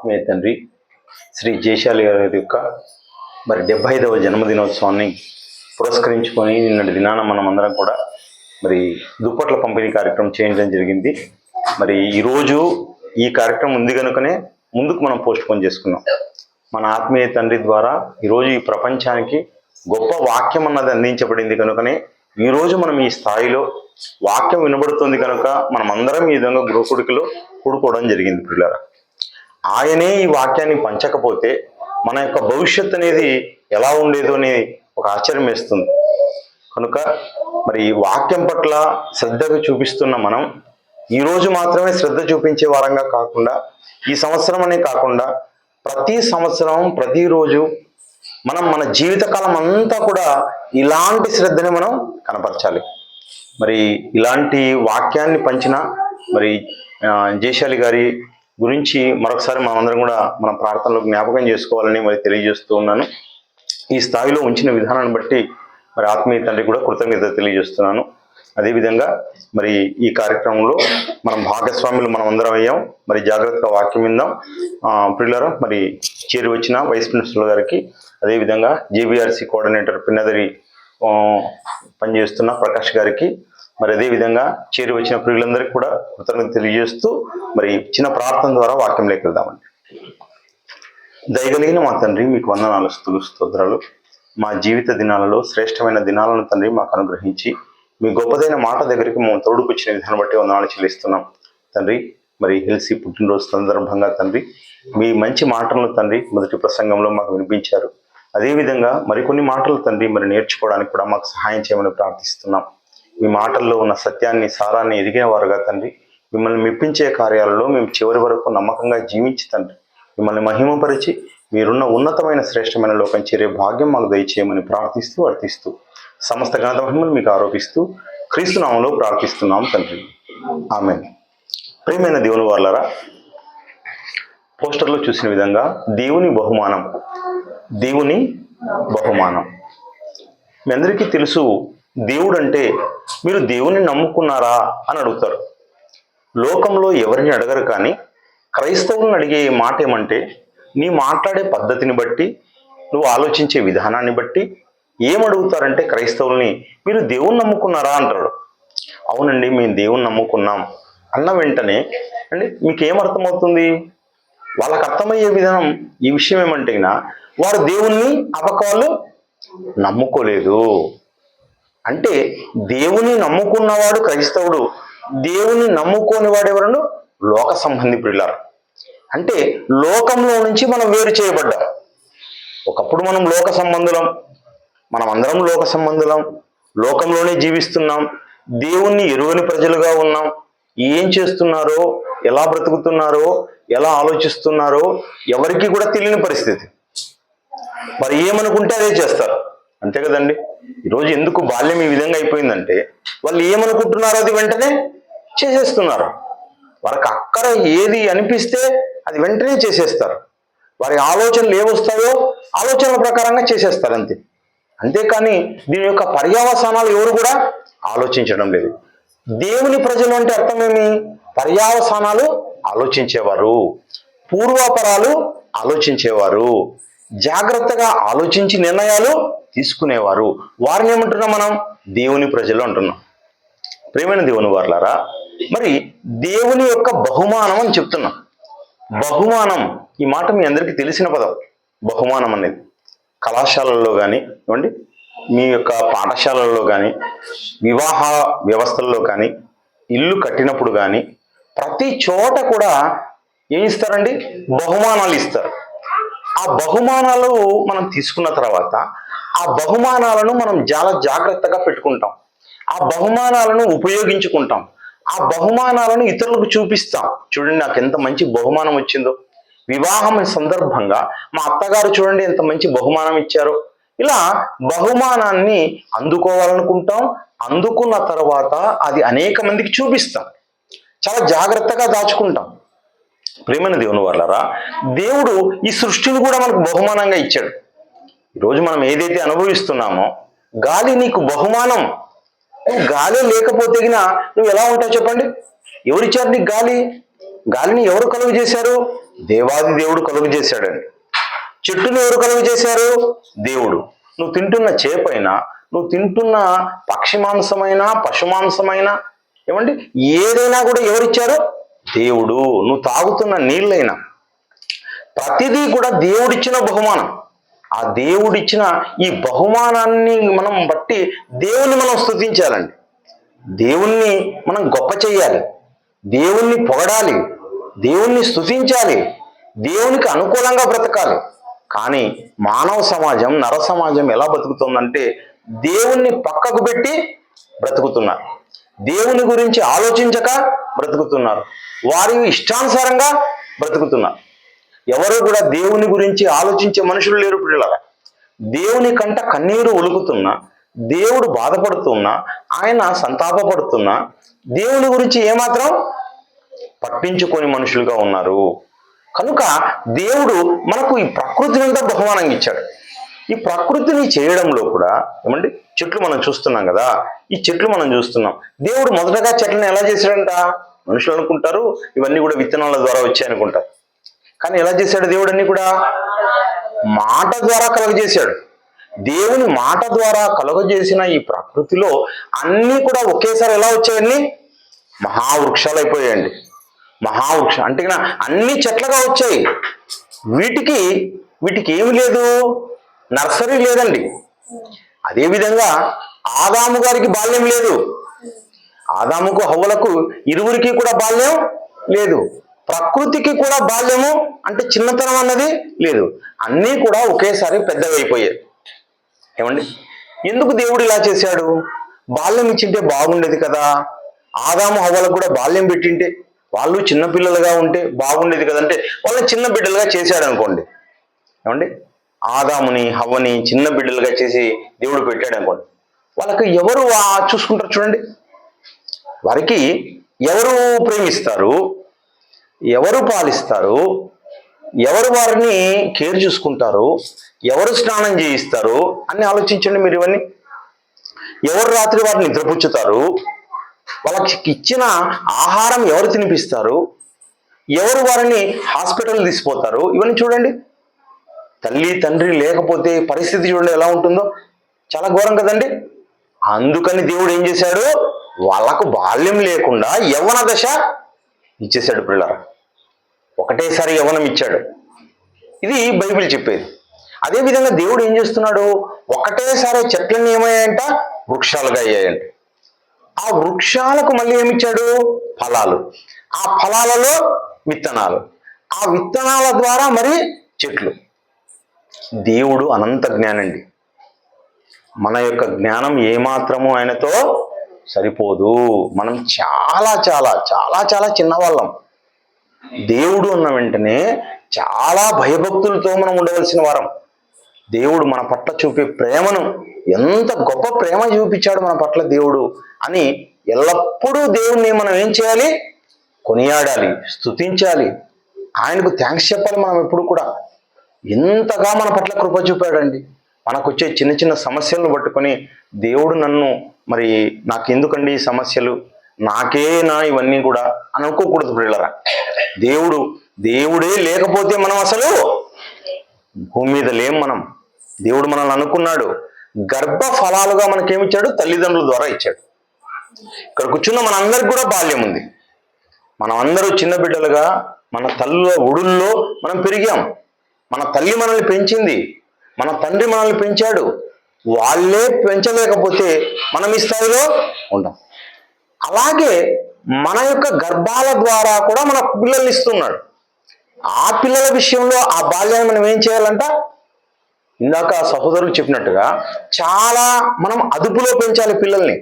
ఆత్మీయ తండ్రి శ్రీ జయశాలి గారి యొక్క 75వ జన్మదినోత్సవాన్ని పురస్కరించుకొని నిన్నటి దినాన మనం అందరం కూడా దుప్పట్ల పంపిణీ కార్యక్రమం చేయడం జరిగింది. ఈరోజు ఈ కార్యక్రమం ఉంది కనుకనే ముందుకు మనం పోస్ట్ పోన్ చేసుకున్నాం. మన ఆత్మీయ తండ్రి ద్వారా ఈరోజు ఈ ప్రపంచానికి గొప్ప వాక్యం అన్నది అందించబడింది కనుకనే ఈరోజు మనం ఈ స్థాయిలో వాక్యం వినబడుతుంది కనుక మనం అందరం ఈ విధంగా గృహకుడికలో కూడుకోవడం జరిగింది. పిల్లరా, ఆయనే ఈ వాక్యాన్ని పంచకపోతే మన యొక్క భవిష్యత్తు అనేది ఎలా ఉండేదో అనేది ఒక ఆశ్చర్యం వేస్తుంది. కనుక ఈ వాక్యం పట్ల శ్రద్ధగా చూపిస్తున్న మనం ఈరోజు మాత్రమే శ్రద్ధ చూపించే వారంగా కాకుండా ఈ సంవత్సరం అనే కాకుండా ప్రతి సంవత్సరం ప్రతిరోజు మనం మన జీవితకాలం అంతా కూడా ఇలాంటి శ్రద్ధని మనం కనపరచాలి. ఇలాంటి వాక్యాన్ని పంచిన జయశాలి గారి గురించి మరొకసారి మనందరం కూడా మన ప్రార్థనలో జ్ఞాపకం చేసుకోవాలని తెలియజేస్తూ ఉన్నాను. ఈ స్థాయిలో ఉంచిన విధానాన్ని బట్టి ఆత్మీయ తండ్రి కూడా కృతజ్ఞత తెలియజేస్తున్నాను. అదేవిధంగా ఈ కార్యక్రమంలో మనం భాగస్వాములు మనం అందరం అయ్యాం. జాగ్రత్తగా వాక్యం విందాం. పిల్లరా, చేరి వచ్చిన వైస్ ప్రిన్సిపల్ గారికి, అదేవిధంగా జేబీఆర్సీ కోఆర్డినేటర్ పిన్నదరి పనిచేస్తున్న ప్రకాష్ గారికి, అదేవిధంగా చేరి వచ్చిన ప్రియులందరికీ కూడా కృతజ్ఞత తెలియజేస్తూ చిన్న ప్రార్థన ద్వారా వాక్యంలోకి వెళ్దామండి. దయగలిగిన మా తండ్రి, మీకు వందనాలు, స్తుతులు, స్తోత్రాలు. మా జీవిత దినాలలో శ్రేష్టమైన దినాలను తండ్రి మాకు అనుగ్రహించి మీ గొప్పదైన మాట దగ్గరికి మేము తోడుకొచ్చిన విధానం బట్టి వందనాలు చెల్లిస్తున్నాం తండ్రి. హెల్సీ పుట్టినరోజు సందర్భంగా తండ్రి మీ మంచి మాటలను తండ్రి మొదటి ప్రసంగంలో మాకు వినిపించారు. అదేవిధంగా మరికొన్ని మాటలు తండ్రి నేర్చుకోవడానికి కూడా మాకు సహాయం చేయమని ప్రార్థిస్తున్నాం. మీ మాటల్లో ఉన్న సత్యాన్ని, సారాన్ని ఎదిగిన వారుగా తండ్రి మిమ్మల్ని మెప్పించే కార్యాలలో మేము చివరి వరకు నమ్మకంగా జీవించి తండ్రి మిమ్మల్ని మహిమపరిచి మీరున్న ఉన్నతమైన శ్రేష్టమైన లోకం చేరే భాగ్యం మాకు దయచేయమని ప్రార్థిస్తూ అర్థిస్తూ సమస్త ఘనత మహిమలు మీకు ఆరోపిస్తూ క్రీస్తు నామములో ప్రార్థిస్తున్నాం తండ్రి, ఆమేన్. ప్రియమైన దేవుని వారలారా, పోస్టర్లో చూసిన విధంగా దేవుని బహుమానం మీ అందరికీ తెలుసు. దేవుడు అంటే మీరు దేవుని నమ్ముకున్నారా అని అడుగుతారు. లోకంలో ఎవరిని అడగరు, కానీ క్రైస్తవులను అడిగే మాట ఏమంటే నీ మాట్లాడే పద్ధతిని బట్టి, నువ్వు ఆలోచించే విధానాన్ని బట్టి ఏమడుగుతారంటే క్రైస్తవుల్ని మీరు దేవుని నమ్ముకున్నారా అంటారు. అవునండి, మేము దేవుని నమ్ముకున్నాం అన్న వెంటనే మీకేమర్థమవుతుంది? వాళ్ళకి అర్థమయ్యే విధానం ఈ విషయం ఏమంటే వారు దేవుణ్ణి అపకాలు నమ్ముకోలేదు. అంటే దేవుని నమ్ముకున్నవాడు క్రైస్తవుడు, దేవుని నమ్ముకోని వాడెవరను లోక సంబంధి ప్రియులారు. అంటే లోకంలో నుంచి మనం వేరు చేయబడ్డాం. ఒకప్పుడు మనం లోక సంబంధులం, మనం అందరం లోక సంబంధులం, లోకంలోనే జీవిస్తున్నాం, దేవుణ్ణి ఎరుగని ప్రజలుగా ఉన్నాం. ఏం చేస్తున్నారో, ఎలా బ్రతుకుతున్నారో, ఎలా ఆలోచిస్తున్నారో ఎవరికి కూడా తెలియని పరిస్థితి. ఏమనుకుంటే అదే చేస్తారు, అంతే కదండి. ఈరోజు ఎందుకు బాల్యం ఈ విధంగా అయిపోయిందంటే వాళ్ళు ఏమనుకుంటున్నారో అది వెంటనే చేసేస్తున్నారు. వారికి అక్కర ఏది అనిపిస్తే అది వెంటనే చేసేస్తారు. వారి ఆలోచనలు ఏమొస్తాయో ఆలోచనల ప్రకారంగా చేసేస్తారు, అంతే. అంతేకాని దీని యొక్క పర్యవసానాలు ఎవరు కూడా ఆలోచించడం లేదు. దేవుని ప్రజలు అంటే అర్థమేమి? పర్యవసానాలు ఆలోచించేవారు, పూర్వాపరాలు ఆలోచించేవారు, జాగ్రత్తగా ఆలోచించి నిర్ణయాలు తీసుకునేవారు. వారిని ఏమంటున్నాం మనం? దేవుని ప్రజలు అంటున్నాం. ప్రియమైన దేవుని వారలారా, దేవుని యొక్క బహుమానం అని చెప్తున్నాం. బహుమానం, ఈ మాట మీ అందరికీ తెలిసిన పదం. బహుమానం అనేది కళాశాలల్లో కానీ ఇవ్వండి, మీ యొక్క పాఠశాలల్లో కానీ, వివాహ వ్యవస్థల్లో కానీ, ఇల్లు కట్టినప్పుడు కానీ ప్రతి చోట కూడా ఏం ఇస్తారండి? బహుమానాలు ఇస్తారు. ఆ బహుమానాలు మనం తీసుకున్న తర్వాత ఆ బహుమానాలను మనం చాలా జాగ్రత్తగా పెట్టుకుంటాం, ఆ బహుమానాలను ఉపయోగించుకుంటాం, ఆ బహుమానాలను ఇతరులకు చూపిస్తాం. చూడండి, నాకు ఎంత మంచి బహుమానం వచ్చిందో, వివాహం సందర్భంగా మా అత్తగారు చూడండి ఎంత మంచి బహుమానం ఇచ్చారో. ఇలా బహుమానాన్ని అందుకోవాలనుకుంటాం, అందుకున్న తర్వాత అది అనేక మందికి చూపిస్తాం, చాలా జాగ్రత్తగా దాచుకుంటాం. ప్రియమైన దేవుని వారలారా, దేవుడు ఈ సృష్టిని కూడా మనకు బహుమానంగా ఇచ్చాడు. ఈరోజు మనం ఏదైతే అనుభవిస్తున్నామో, గాలి నీకు బహుమానం. గాలి లేకపోతే నువ్వు ఎలా ఉంటావు చెప్పండి? ఎవరిచ్చారు నీకు గాలి? గాలిని ఎవరు కలుగు చేశారు? దేవాది దేవుడు కలుగు చేశాడండి. చెట్టును ఎవరు కలుగు చేశారు? దేవుడు. నువ్వు తింటున్న చేపైనా, నువ్వు తింటున్న పక్షి మాంసమైనా, పశు మాంసమైనా, ఏమండి ఏదైనా కూడా ఎవరిచ్చారు? దేవుడు. నువ్వు తాగుతున్న నీళ్ళైనా ప్రతిదీ కూడా దేవుడిచ్చిన బహుమానం. ఆ దేవుడిచ్చిన ఈ బహుమానాన్ని మనం బట్టి దేవుణ్ణి మనం స్తుతించాలండి. దేవుణ్ణి మనం గొప్ప చెయ్యాలి, దేవుణ్ణి పొగడాలి, దేవుణ్ణి స్తుతించాలి, దేవునికి అనుకూలంగా బ్రతకాలి. కానీ మానవ సమాజం, నర సమాజం ఎలా బతుకుతుందంటే దేవుణ్ణి పక్కకు పెట్టి బ్రతుకుతున్నారు. దేవుని గురించి ఆలోచించక బ్రతుకుతున్నారు. వారి ఇష్టానుసారంగా బ్రతుకుతున్నారు. ఎవరు కూడా దేవుని గురించి ఆలోచించే మనుషులు లేరు పిల్లల. దేవుని కంట కన్నీరు ఒలుకుతున్నా, దేవుడు బాధపడుతున్నా, ఆయన సంతాపపడుతున్నా, దేవుని గురించి ఏమాత్రం పట్టించుకొని మనుషులుగా ఉన్నారు. కనుక దేవుడు మనకు ఈ ప్రకృతిని అంతా బహుమానంగా ఇచ్చాడు. ఈ ప్రకృతిని చేయడంలో కూడా ఏమండి చెట్లు మనం చూస్తున్నాం కదా, ఈ చెట్లు మనం చూస్తున్నాం. దేవుడు మొదటగా చెట్లను ఎలా చేశాడంట? మనుషులు అనుకుంటారు ఇవన్నీ కూడా విత్తనాల ద్వారా వచ్చాయి అనుకుంటారు. కానీ ఎలా చేశాడు దేవుడు? అన్ని కూడా మాట ద్వారా కలుగజేశాడు. దేవుని మాట ద్వారా కలుగజేసిన ఈ ప్రకృతిలో అన్నీ కూడా ఒకేసారి ఎలా వచ్చాయని? మహావృక్షాలు అయిపోయాయండి. మహావృక్షం అంటే అన్ని చెట్లుగా వచ్చాయి. వీటికి ఏమి లేదు, నర్సరీ లేదండి. అదేవిధంగా ఆదాము గారికి బాల్యం లేదు. ఆదాముకు హవ్వలకు ఇరువురికి కూడా బాల్యం లేదు. ప్రకృతికి కూడా బాల్యము అంటే చిన్నతనం అన్నది లేదు. అన్నీ కూడా ఒకేసారి పెద్దవైపోయాయి. ఏమండి ఎందుకు దేవుడు ఇలా చేశాడు? బాల్యం ఇచ్చింటే బాగుండేది కదా. ఆదాము హవ్వలకు కూడా బాల్యం పెట్టింటే, వాళ్ళు చిన్నపిల్లలుగా ఉంటే బాగుండేది కదంటే వాళ్ళని చిన్న బిడ్డలుగా చేశాడు అనుకోండి. ఏమండి ఆదాముని హవ్వని చిన్న బిడ్డలుగా చేసి దేవుడు పెట్టాడు అనుకోండి. వాళ్ళకి ఎవరు చూసుకుంటారు? చూడండి, వారికి ఎవరు ప్రేమిస్తారు, ఎవరు పాలిస్తారు, ఎవరు వారిని కేర్ చూసుకుంటారు, ఎవరు స్నానం చేయిస్తారు అని ఆలోచించండి మీరు. ఇవన్నీ ఎవరు రాత్రి వారిని నిద్రపుచ్చుతారు, వాళ్ళకి ఇచ్చిన ఆహారం ఎవరు తినిపిస్తారు, ఎవరు వారిని హాస్పిటల్ తీసుకుపోతారు, ఇవన్నీ చూడండి. తల్లి తండ్రి లేకపోతే పరిస్థితి చూడండి ఎలా ఉంటుందో. చాలా ఘోరం కదండి. అందుకని దేవుడు ఏం చేశాడు? వాళ్ళకు బాల్యం లేకుండా యవ్వన దశ ఇచ్చేశాడు పిల్లలు. ఒకటేసారి యవ్వనం ఇచ్చాడు. ఇది బైబిల్ చెప్పేది. అదేవిధంగా దేవుడు ఏం చేస్తున్నాడు? ఒకటేసారి చెట్లన్నీ ఏమయ్యాయంట? వృక్షాలుగా అయ్యాయంట. ఆ వృక్షాలకు మళ్ళీ ఏమిచ్చాడు? ఫలాలు. ఆ ఫలాలలో విత్తనాలు. ఆ విత్తనాల ద్వారా మరి చెట్లు. దేవుడు అనంత జ్ఞానండి. మన యొక్క జ్ఞానం ఏమాత్రము ఆయనతో సరిపోదు. మనం చాలా చాలా చాలా చాలా చిన్నవాళ్ళం. దేవుడు అన్న వెంటనే చాలా భయభక్తులతో మనం ఉండవలసిన వారం. దేవుడు మన పట్ల చూపే ప్రేమను, ఎంత గొప్ప ప్రేమ చూపించాడు మన పట్ల దేవుడు అని ఎల్లప్పుడూ దేవుణ్ణి మనం ఏం చేయాలి? కొనియాడాలి, స్తుతించాలి, ఆయనకు థ్యాంక్స్ చెప్పాలి. మనం ఎప్పుడు కూడా ఎంతగా మన పట్ల కృప చూపాడండి. మనకు వచ్చే చిన్న చిన్న సమస్యలను పట్టుకొని దేవుడు నన్ను మరి నాకెందుకండి ఈ సమస్యలు, నాకేనా ఇవన్నీ కూడా అని అనుకోకూడదు పిల్లరా. దేవుడే లేకపోతే మనం అసలు భూమి మీద లేం. దేవుడు మనల్ని అనుకున్నాడు. గర్భ ఫలాలుగా మనకేమిచ్చాడు? తల్లిదండ్రుల ద్వారా ఇచ్చాడు. ఇక్కడ కూర్చున్న మనందరికి కూడా బాల్యం ఉంది. మనం అందరూ చిన్న బిడ్డలుగా మన తల్లుల ఒడుల్లో మనం పెరిగాం. మన తల్లి మనల్ని పెంచింది, మన తండ్రి మనల్ని పెంచాడు. వాళ్ళే పెంచలేకపోతే మనం ఈ స్థాయిలో ఉండం. అలాగే మన యొక్క గర్భాల ద్వారా కూడా మన పిల్లల్ని ఇస్తున్నాడు. ఆ పిల్లల విషయంలో ఆ బాల్యాన్ని మనం ఏం చేయాలంట? ఇందాక సహోదరులు చెప్పినట్టుగా చాలా మనం అదుపులో పెంచాలి పిల్లల్ని.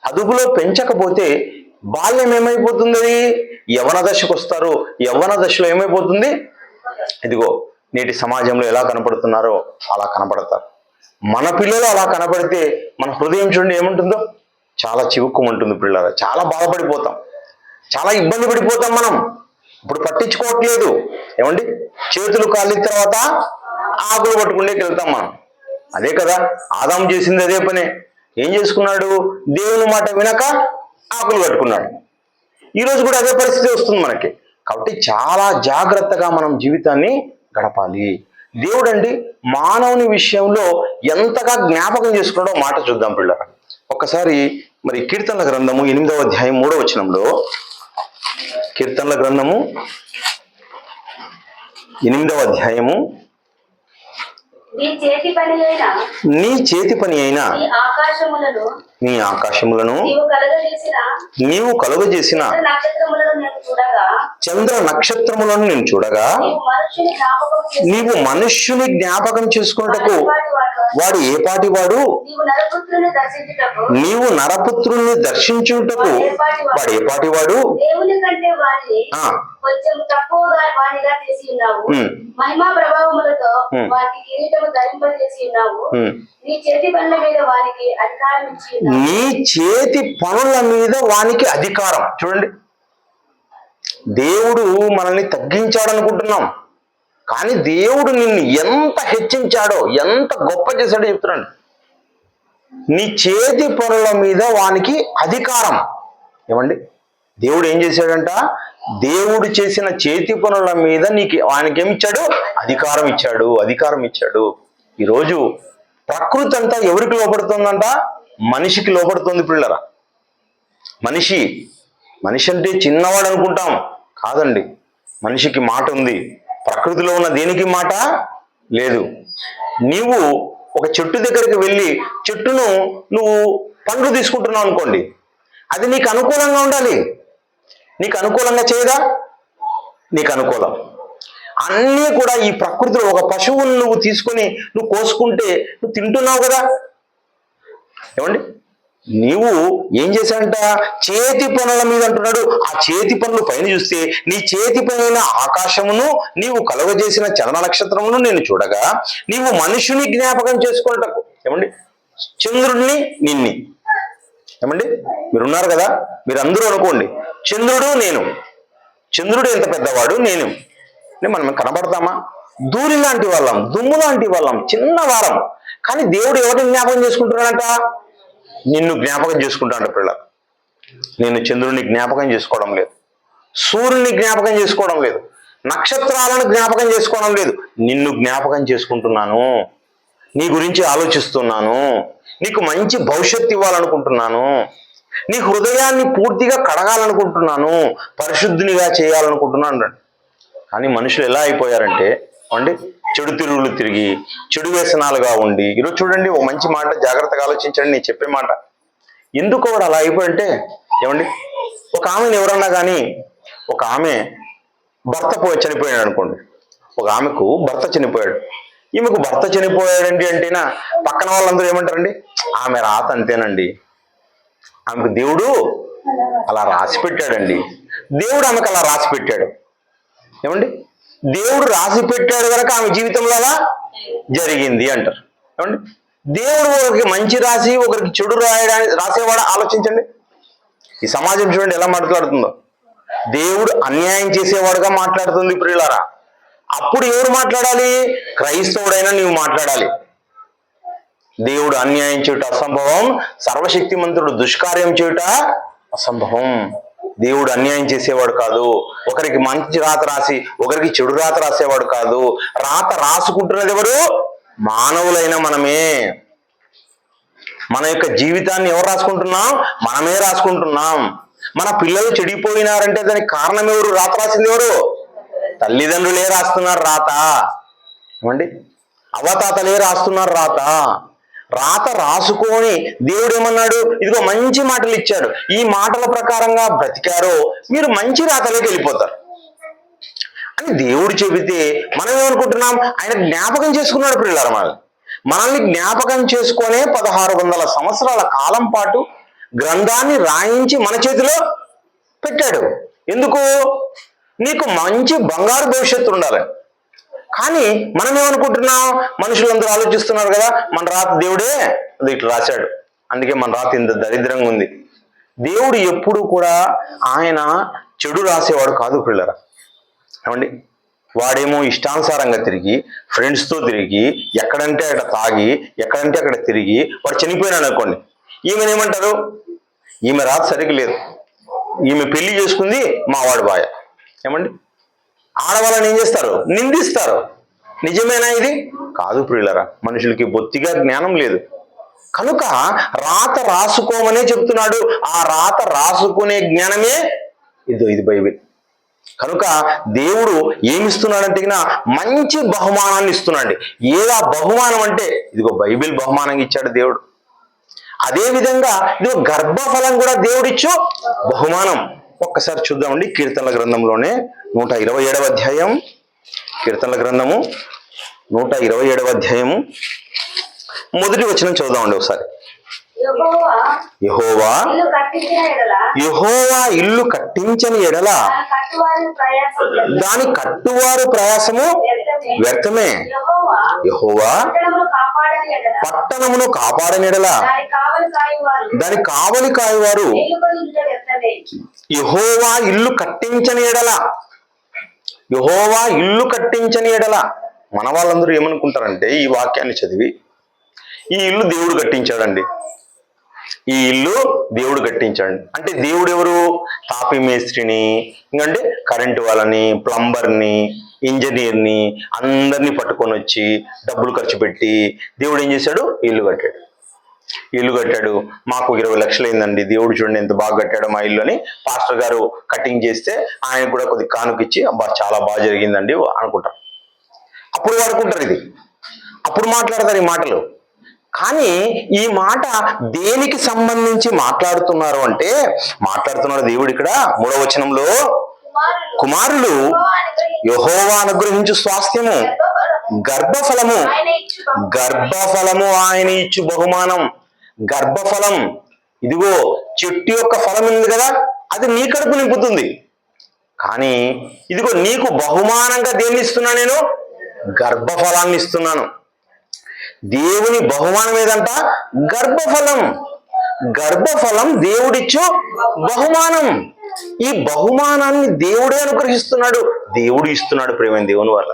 అదుపులో పెంచకపోతే బాల్యం ఏమైపోతుంది? యవ్వన దశకు వస్తారు. యవ్వన దశలో ఏమైపోతుంది? ఇదిగో నేటి సమాజంలో ఎలా కనపడుతున్నారో అలా కనపడతారు. మన పిల్లలు అలా కనపడితే మన హృదయం చూడండి ఏముంటుందో, చాలా చివుక్కుమంటుంది పిల్లలు. చాలా బాధపడిపోతాం, చాలా ఇబ్బంది పడిపోతాం. మనం ఇప్పుడు పట్టించుకోవట్లేదు. ఏమండి చేతులు కాలిన తర్వాత ఆకులు పట్టుకుండేకి వెళ్తాం మనం. అదే కదా ఆదాము చేసింది, అదే పనే. ఏం చేసుకున్నాడు? దేవుని మాట వినక ఆకులు కట్టుకున్నాడు. ఈరోజు కూడా అదే పరిస్థితి వస్తుంది మనకి. కాబట్టి చాలా జాగ్రత్తగా మనం జీవితాన్ని గడపాలి. దేవుడు అండి మానవుని విషయంలో ఎంతగా జ్ఞాపకం చేసుకున్నాడో మాట చూద్దాం పిల్లరా. ఒక్కసారి మరి కీర్తనల గ్రంథము 8వ అధ్యాయం 3వ వచనంలో, కీర్తనల గ్రంథము 8వ అధ్యాయము, నీ చేతి పని అయిన నీ ఆకాశములను నీవు కలుగజేసిన చంద్ర నక్షత్రములను నేను చూడగా నీవు మనుష్యుని జ్ఞాపకం చేసుకున్నటకు వాడు ఏ పాటి వాడు, నీవు నరపుత్రుని దర్శించుటకు వాడు ఏ పాటి వాడు, మహిమా ప్రభావములతో వాటి కిరీటము ధరింపజేసి ఉన్నావు. నీ చేతి పనుల మీద వానికి అధికారం ఇచ్చి ఉన్నావు. నీ చేతి పనుల మీద వానికి అధికారం. చూడండి, దేవుడు మనల్ని తగ్గించాడనుకుంటున్నాం, కానీ దేవుడు నిన్ను ఎంత హెచ్చించాడో, ఎంత గొప్ప చేశాడో చెప్తున్నాడు. నీ చేతి పనుల మీద వానికి అధికారం. ఏమండి, దేవుడు ఏం చేశాడంట? దేవుడు చేసిన చేతి పనుల మీద వానికి ఏమిచ్చాడు? అధికారం ఇచ్చాడు. ఈరోజు ప్రకృతి అంతా ఎవరికి లోపడుతుందంట? మనిషికి లోపడుతుంది పిల్లరా. మనిషి అంటే చిన్నవాడు అనుకుంటాం, కాదండి. మనిషికి మాట ఉంది, ప్రకృతిలో ఉన్న దేనికి మాట లేదు. నీవు ఒక చెట్టు దగ్గరికి వెళ్ళి చెట్టును నువ్వు పండ్లు తీసుకుంటున్నావు అనుకోండి, అది నీకు అనుకూలంగా ఉండాలి. నీకు అనుకూలంగా చేయదా? నీకు అనుకూలం. అన్నీ కూడా ఈ ప్రకృతిలో ఒక పశువును నువ్వు తీసుకొని నువ్వు కోసుకుంటే నువ్వు తింటున్నావు కదా. ఏమండి, నీవు ఏం చేశాడంట? చేతి పనుల మీద అంటున్నాడు. ఆ చేతి పనులు పైన చూస్తే, నీ చేతి పైన ఆకాశమును నీవు కలుగజేసిన చంద్ర నక్షత్రమును నేను చూడగా నీవు మనుషుని జ్ఞాపకం చేసుకున్నటకు. ఏమండి, చంద్రుడిని నిన్ని. ఏమండి, మీరున్నారు కదా, మీరు అందరూ అనుకోండి, చంద్రుడు నేను. చంద్రుడు ఎంత పెద్దవాడు, నేను. మనం కనబడతామా? ధూళి లాంటి వాళ్ళం, దుమ్ము లాంటి వాళ్ళం, చిన్నవారం. కానీ దేవుడు ఎవరిని జ్ఞాపకం చేసుకుంటున్నాడంట? నిన్ను జ్ఞాపకం చేసుకుంటాడు పిల్ల. నేను చంద్రుడిని జ్ఞాపకం చేసుకోవడం లేదు, సూర్యుని జ్ఞాపకం చేసుకోవడం లేదు, నక్షత్రాలను జ్ఞాపకం చేసుకోవడం లేదు. నిన్ను జ్ఞాపకం చేసుకుంటున్నాను, నీ గురించి ఆలోచిస్తున్నాను, నీకు మంచి భవిష్యత్తు ఇవ్వాలనుకుంటున్నాను, నీ హృదయాన్ని పూర్తిగా కడగాలనుకుంటున్నాను, పరిశుద్ధినిగా చేయాలనుకుంటున్నాను. కానీ మనుషులు ఎలా అయిపోయారంటే అండి, చెడు తిరుగులు తిరిగి చెడు వ్యసనాలుగా ఉండి. ఈరోజు చూడండి, ఓ మంచి మాట జాగ్రత్తగా ఆలోచించండి, నేను చెప్పే మాట. ఎందుకు వాడు అలా అయిపోయంటే, ఏమండి, ఒక ఆమెను ఎవరన్నా కానీ, ఒక ఆమె భర్త చనిపోయాడు అనుకోండి. ఒక ఆమెకు భర్త చనిపోయాడు, ఈమెకు భర్త చనిపోయాడండి అంటేనా పక్కన వాళ్ళందరూ ఏమంటారండి? ఆమె రాత అంతేనండి, ఆమెకు దేవుడు అలా రాసి పెట్టాడండి. దేవుడు ఆమెకు అలా రాసి పెట్టాడు. ఏమండి, దేవుడు రాసి పెట్టాడు కనుక ఆమె జీవితంలో అలా జరిగింది అంటారు. ఏమండి, దేవుడు ఒకరికి మంచి రాసి ఒకరికి చెడు రాసేవాడు. ఆలోచించండి, ఈ సమాజం చూడండి ఎలా మాట్లాడుతుందో. దేవుడు అన్యాయం చేసేవాడుగా మాట్లాడుతుంది ప్రియులారా. అప్పుడు ఎవరు మాట్లాడాలి? క్రైస్తవుడైనా నీవు మాట్లాడాలి. దేవుడు అన్యాయం చేయుట అసంభవం, సర్వశక్తిమంతుడు దుష్కార్యం చేయుట అసంభవం. దేవుడు అన్యాయం చేసేవాడు కాదు, ఒకరికి మంచి రాత రాసి ఒకరికి చెడు రాత రాసేవాడు కాదు. రాత రాసుకుంటున్నది ఎవరు? మానవులైన మనమే. మన యొక్క జీవితాన్ని ఎవరు రాసుకుంటున్నాం? మనమే రాసుకుంటున్నాం. మన పిల్లలు చెడిపోయినారంటే దానికి కారణం ఎవరు? రాత రాసింది ఎవరు? తల్లిదండ్రులే రాస్తున్నారు రాత. ఏమండి, అవతాతలే రాస్తున్నారు రాత. రాత రాసుకొని దేవుడు ఏమన్నాడు? ఇదిగో మంచి మాటలు ఇచ్చాడు, ఈ మాటల ప్రకారంగా బ్రతికారో మీరు మంచి రాతలోకి వెళ్ళిపోతారు అని దేవుడు చెబితే మనం ఏమనుకుంటున్నాం? ఆయన జ్ఞాపకం చేసుకున్నాడు పిల్లలు. మనల్ని జ్ఞాపకం చేసుకొనే 1600 సంవత్సరాల కాలం పాటు గ్రంథాన్ని రాయించి మన చేతిలో పెట్టాడు. ఎందుకు? నీకు మంచి బంగారు భవిష్యత్తు ఉండాలి. కానీ మనం ఏమనుకుంటున్నాం? మనుషులందరూ ఆలోచిస్తున్నారు కదా, మన రాత దేవుడే అది ఇట్లా రాశాడు, అందుకే మన రాత ఇంత దరిద్రంగా ఉంది. దేవుడు ఎప్పుడు కూడా ఆయన చెడు రాసేవాడు కాదు పిల్లరా. ఏమండి, వాడేమో ఇష్టానుసారంగా తిరిగి ఫ్రెండ్స్తో తిరిగి ఎక్కడంటే అక్కడ తాగి ఎక్కడంటే అక్కడ తిరిగి వాడు చనిపోయినాడు అనుకోండి, ఈమెనేమంటారు? ఈమె రాత సరిగ్గా లేదు, ఈమె పెళ్లి చేసుకుంది మా వాడు బాయ, ఏమండి? ఆడవాళ్ళని ఏం చేస్తారు? నిందిస్తారు. నిజమేనా ఇది? కాదు ప్రియులరా, మనుషులకి బొత్తిగా జ్ఞానం లేదు కనుక రాత రాసుకోమనే చెప్తున్నాడు. ఆ రాత రాసుకునే జ్ఞానమే ఇది బైబిల్. కనుక దేవుడు ఏమిస్తున్నాడంటే మంచి బహుమానాన్ని ఇస్తున్నాడు. ఏదా బహుమానం అంటే ఇదిగో బైబిల్ బహుమానంగా ఇచ్చాడు దేవుడు. అదే విధంగా ఇదిగో గర్భఫలం కూడా దేవుడిచ్చు బహుమానం. ఒక్కసారి చూద్దామండి, కీర్తనల గ్రంథంలోనే 127వ అధ్యాయం, కీర్తనల గ్రంథము 127వ అధ్యాయము మొదటి వచనం చదువుదామండి ఒకసారి. యెహోవా యెహోవా ఇల్లు కట్టించిన ఎడల యెహోవా ఇల్లు కట్టించని ఎడల దాని కట్టువారు ప్రయాసము వ్యర్థమే. యెహోవా పట్టణమును కాపాడని ఎడల దాని కావలి కాయవారు యెహోవా ఇల్లు కట్టించని ఎడల, యెహోవా ఇల్లు కట్టించని ఎడల. మన వాళ్ళందరూ ఏమనుకుంటారంటే ఈ వాక్యాన్ని చదివి, ఈ ఇల్లు దేవుడు కట్టించాడండి, ఈ ఇల్లు దేవుడు కట్టించాడు అంటే దేవుడు ఎవరు? తాపీ మేస్త్రిని, ఇంకంటే కరెంటు వాళ్ళని, ప్లంబర్ని, ఇంజనీర్ని అందరినీ పట్టుకొని వచ్చి డబ్బులు ఖర్చు పెట్టి దేవుడు ఏం చేశాడు? ఇల్లు కట్టాడు. మాకు 20 లక్షలు అయిందండి, దేవుడు చూడండి ఎంత బాగా కట్టాడు మా ఇల్లు అని పాస్టర్ గారు కటింగ్ చేస్తే ఆయన కూడా కొద్ది కానుకిచ్చి అబ్బా చాలా బాగా జరిగిందండి అనుకుంటారు. అప్పుడు వాడుకుంటారు ఇది, అప్పుడు మాట్లాడతారు ఈ మాటలు. కానీ ఈ మాట దేనికి సంబంధించి మాట్లాడుతున్నారు అంటే, మాట్లాడుతున్నాడు దేవుడు ఇక్కడ 3వ వచనంలో, కుమారులు యెహోవా అనుగ్రహించు స్వాస్థ్యము, గర్భఫలము ఆయన ఇచ్చు బహుమానం. గర్భఫలం, ఇదిగో చెట్టు యొక్క ఫలం ఉంది కదా, అది నీ కడుపు నింపుతుంది. కానీ ఇదిగో నీకు బహుమానంగా దేన్ని ఇస్తున్నా? నేను గర్భఫలాన్ని ఇస్తున్నాను. దేవుని బహుమానం ఏదంట? గర్భఫలం. గర్భఫలం దేవుడిచ్చు బహుమానం. ఈ బహుమానాన్ని దేవుడే అనుగ్రహిస్తున్నాడు, దేవుడు ఇస్తున్నాడు. ప్రేమ దేవుని వల్ల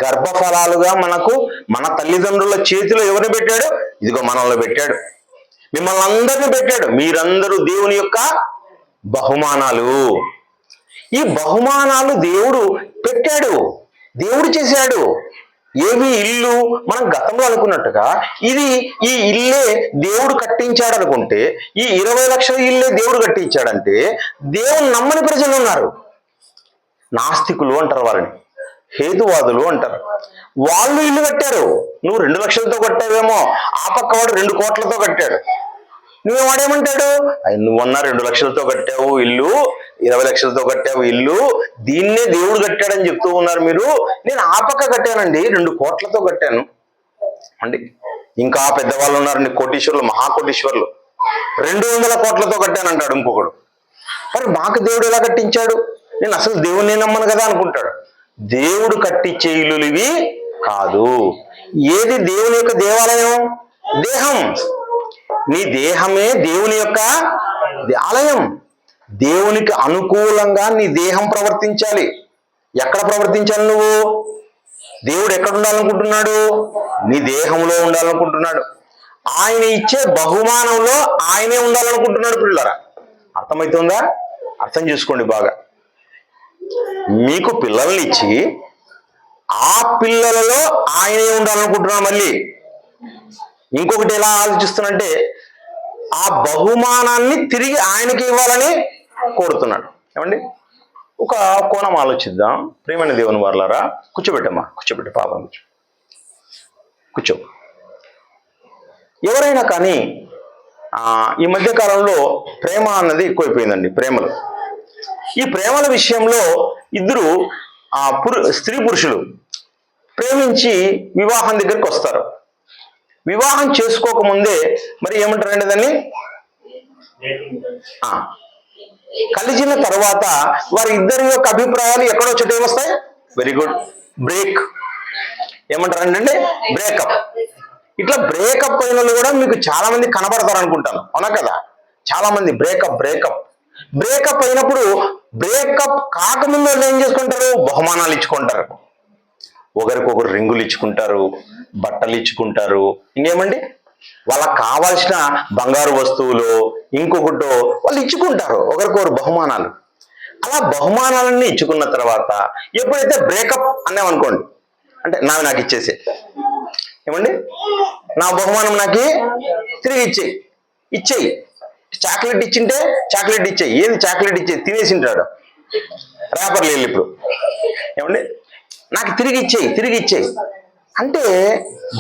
గర్భఫలాలుగా మనకు మన తల్లిదండ్రుల చేతిలో ఎవరిని పెట్టాడు? ఇదిగో మనల్ని పెట్టాడు, మిమ్మల్ని అందరినీ పెట్టాడు. మీరందరూ దేవుని యొక్క బహుమానాలు. ఈ బహుమానాలు దేవుడు పెట్టాడు, దేవుడు చేశాడు. ఏమి? ఇల్లు. మనం గతంలో అనుకున్నట్టుగా ఈ ఇల్లే దేవుడు కట్టించాడు అనుకుంటే, ఈ 20 లక్షల ఇల్లే దేవుడు కట్టించాడంటే దేవుడు నమ్మని ప్రజలు ఉన్నారు. నాస్తికులు అంటారు వాళ్ళని, హేతువాదులు అంటారు. వాళ్ళు ఇల్లు కట్టారు. నువ్వు 2 లక్షలతో కట్టావేమో, ఆ పక్క వాడు 2 కోట్లతో కట్టాడు. నువ్వేవాడేమంటాడు? నువ్వన్నా 2 లక్షలతో కట్టావు ఇల్లు, 20 లక్షలతో కట్టావు ఇల్లు, దీన్నే దేవుడు కట్టాడని చెప్తూ ఉన్నారు మీరు. నేను ఆ పక్క కట్టానండి, 2 కోట్లతో కట్టాను అండి. ఇంకా పెద్దవాళ్ళు ఉన్నారండి, కోటీశ్వరులు, మహాకోటీశ్వరులు, 200 కోట్లతో కట్టానంటాడు ఇంకొకడు. మరి మాకు దేవుడు ఎలా కట్టించాడు? నేను అసలు దేవుడిని నమ్మను కదా అనుకుంటాడు. దేవుడు కట్టించే ఇల్లులు ఇవి కాదు. ఏది దేవుని యొక్క దేవాలయం? దేహం. నీ దేహమే దేవుని యొక్క ఆలయం. దేవునికి అనుకూలంగా నీ దేహం ప్రవర్తించాలి. ఎక్కడ ప్రవర్తించాలి నువ్వు? దేవుడు ఎక్కడ ఉండాలనుకుంటున్నాడు? నీ దేహంలో ఉండాలనుకుంటున్నాడు. ఆయన ఇచ్చే బహుమానంలో ఆయనే ఉండాలనుకుంటున్నాడు. పిల్లరా, అర్థమవుతుందా? అర్థం చేసుకోండి బాగా. మీకు పిల్లల్ని ఇచ్చి ఆ పిల్లలలో ఆయనే ఉండాలనుకుంటున్నాడు. మళ్ళీ ఇంకొకటి ఎలా ఆలోచిస్తున్నంటే, ఆ బహుమానాన్ని తిరిగి ఆయనకి ఇవ్వాలని కోరుతున్నాడు. ఏమండి? ఒక కోణం ఆలోచిద్దాం. ప్రియమైన దేవుని వారలారా, కూర్చోబెట్టమ్మా, కూర్చోబెట్టి పాపం కూర్చో. ఎవరైనా కానీ ఈ మధ్య కాలంలో ప్రేమ అన్నది ఎక్కువైపోయిందండి. ప్రేమలు, ఈ ప్రేమల విషయంలో ఇద్దరు స్త్రీ పురుషులు ప్రేమించి వివాహం దగ్గరికి వస్తారు. వివాహం చేసుకోకముందే మరి ఏమంటారండి దాన్ని? కలిసిన తర్వాత వారి ఇద్దరి యొక్క అభిప్రాయాలు ఎక్కడో చోట ఏమొస్తాయి? Very good, break. ఏమంటారంటే బ్రేకప్. ఇట్లా బ్రేకప్ అయిన వాళ్ళు కూడా మీకు చాలా మంది కనబడతారు అనుకుంటాను, అవునా కదా? చాలా మంది బ్రేకప్ అయినప్పుడు, బ్రేకప్ కాకముందు వాళ్ళు ఏం చేసుకుంటారు? బహుమానాలు ఇచ్చుకుంటారు. ఒకరికొకరు రింగులు ఇచ్చుకుంటారు, బట్టలు ఇచ్చుకుంటారు, ఇంకేమండి వాళ్ళకి కావాల్సిన బంగారు వస్తువులు ఇంకొకటో వాళ్ళు ఇచ్చుకుంటారు, ఒకరికొకరు బహుమానాలు. అలా బహుమానాలన్నీ ఇచ్చుకున్న తర్వాత ఎప్పుడైతే బ్రేకప్ అన్నామనుకోండి, అంటే నాకు ఇచ్చేసే, ఏమండి నా బహుమానం నాకు తిరిగి ఇచ్చేయి. చాక్లెట్ ఇచ్చింటే చాక్లెట్ ఇచ్చేయి. ఏది చాక్లెట్ ఇచ్చేయి? తినేసింటాడు ర్యాపర్లు వెళ్ళి. ఇప్పుడు ఏమండి నాకు తిరిగి ఇచ్చేయి అంటే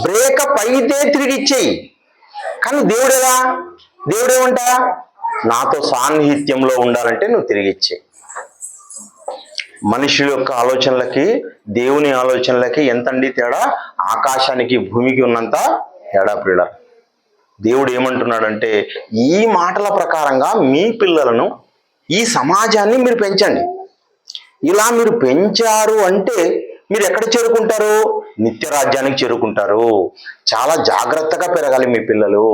బ్రేకప్ అయితే తిరిగి ఇచ్చేయి. కానీ దేవుడేమంటా, నాతో సాన్నిహిత్యంలో ఉండాలంటే నువ్వు తిరిగి ఇచ్చేయి. మనుషుల యొక్క ఆలోచనలకి దేవుని ఆలోచనలకి ఎంతండి తేడా? ఆకాశానికి భూమికి ఉన్నంత తేడా ప్రియుల. దేవుడు ఏమంటున్నాడంటే, ఈ మాటల ప్రకారంగా మీ పిల్లలను, ఈ సమాజాన్ని మీరు పెంచండి. ఇలా మీరు పెంచారు అంటే మీరు ఎక్కడ చేరుకుంటారు? నిత్య రాజ్యానికి చేరుకుంటారు. చాలా జాగ్రత్తగా పెరగాలి మీ పిల్లలు.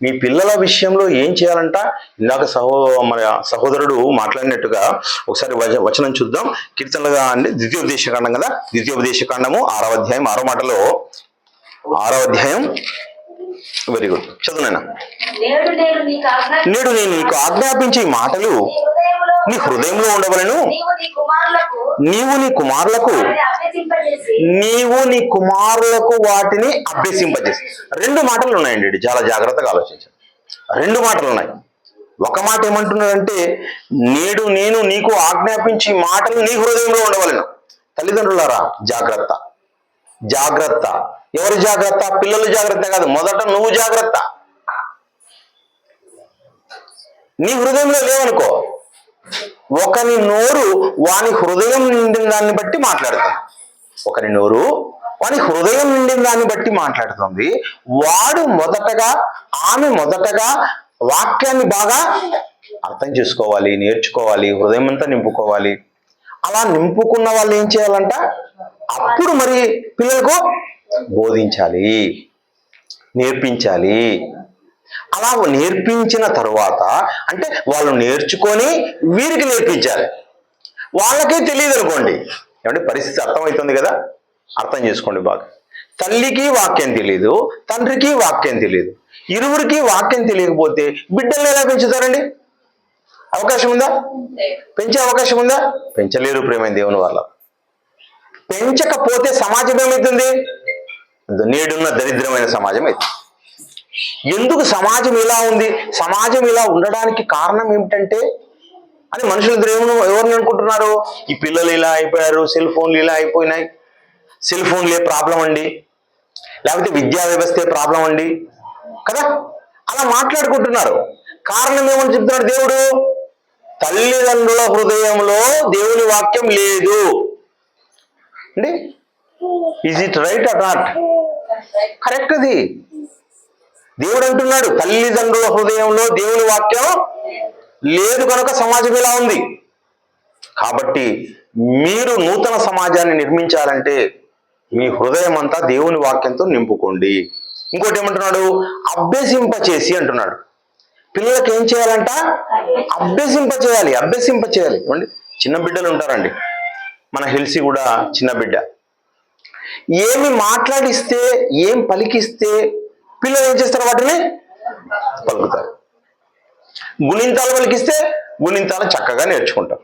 మీ పిల్లల విషయంలో ఏం చేయాలంట? ఇందాక మన సహోదరుడు మాట్లాడినట్టుగా ఒకసారి వచనం చూద్దాం. కీర్తనలుగా అండి, ద్వితీయోపదేశకాండం కదా, ద్వితీయోపదేశకాండము 6వ అధ్యాయం 6వ మాటలో, 6వ అధ్యాయం, వెరీ గుడ్, చదువునైనా. నేడు నేను నీకు ఆజ్ఞాపించే మాటలు నీ హృదయంలో ఉండవలను, నీవు నీ కుమారులకు వాటిని అభ్యసింపజేసి. 2 మాటలు ఉన్నాయండి, చాలా జాగ్రత్తగా ఆలోచించండి. 2 మాటలు ఉన్నాయి. ఒక మాట ఏమంటున్నాడంటే, నేడు నేను నీకు ఆజ్ఞాపించి మాటలు నీ హృదయంలో ఉండవలను. తల్లిదండ్రులారా జాగ్రత్త. ఎవరు జాగ్రత్త? పిల్లలు జాగ్రత్త కాదు, మొదట నువ్వు జాగ్రత్త. నీ హృదయంలో లేవనుకో, ఒకని నోరు వాని హృదయం నిండిన దాన్ని బట్టి మాట్లాడుతుంది. ఒకరి నోరు వాని హృదయం నిండిన దాన్ని బట్టి మాట్లాడుతుంది. వాడు ఆమె మొదటగా వాక్యాన్ని బాగా అర్థం చేసుకోవాలి, నేర్చుకోవాలి, హృదయం అంతా నింపుకోవాలి. అలా నింపుకున్న వాళ్ళు ఏం చేయాలంట? అప్పుడు మరి పిల్లలకు బోధించాలి, నేర్పించాలి. అలా నేర్పించిన తరువాత, అంటే వాళ్ళు నేర్చుకొని వీరికి నేర్పించాలి. వాళ్ళకే తెలియదు అనుకోండి, ఏమంటే పరిస్థితి అర్థమవుతుంది కదా, అర్థం చేసుకోండి బాగా. తల్లికి వాక్యం తెలియదు, తండ్రికి వాక్యం తెలియదు. ఇరువురికి వాక్యం తెలియకపోతే బిడ్డల్ని ఎలా పెంచుతారండి? అవకాశం ఉందా? పెంచే అవకాశం ఉందా? పెంచలేరు ప్రేమైన దేవుని వల్ల. పెంచకపోతే సమాజం ఏమవుతుంది? నేడున్న దరిద్రమైన సమాజం అవుతుంది. ఎందుకు సమాజం ఇలా ఉంది? సమాజం ఇలా ఉండడానికి కారణం ఏమిటంటే, అని మనుషులు ఎవరిని అనుకుంటున్నారు? ఈ పిల్లలు ఇలా అయిపోయారు, సెల్ ఫోన్లు ఇలా అయిపోయినాయి, సెల్ ఫోన్లే ప్రాబ్లం అండి, లేకపోతే విద్యా వ్యవస్థే ప్రాబ్లం అండి కదా, అలా మాట్లాడుకుంటున్నారు. కారణం ఏమని చెప్తున్నాడు దేవుడు? తల్లిదండ్రుల హృదయంలో దేవుని వాక్యం లేదు అండి. Is it right are not? Correct. అది దేవుడు అంటున్నాడు, తల్లిదండ్రుల హృదయంలో దేవుని వాక్యం లేదు కనుక సమాజం ఇలా ఉంది. కాబట్టి మీరు నూతన సమాజాన్ని నిర్మించాలంటే మీ హృదయం అంతా దేవుని వాక్యంతో నింపుకోండి. ఇంకోటి ఏమంటున్నాడు? అభ్యసింపచేసి అంటున్నాడు. పిల్లలకి ఏం చేయాలంట? అభ్యసింపచేయాలి. ఏమండి, చిన్న బిడ్డలు ఉంటారండి. మన హెల్సీ కూడా చిన్న బిడ్డ. ఏమి మాట్లాడిస్తే, ఏం పలికిస్తే పిల్లలు ఏం చేస్తారు? వాటిని పలుకుతారు. గుణింతాలు పలికిస్తే గుణింతాలు చక్కగా నేర్చుకుంటారు.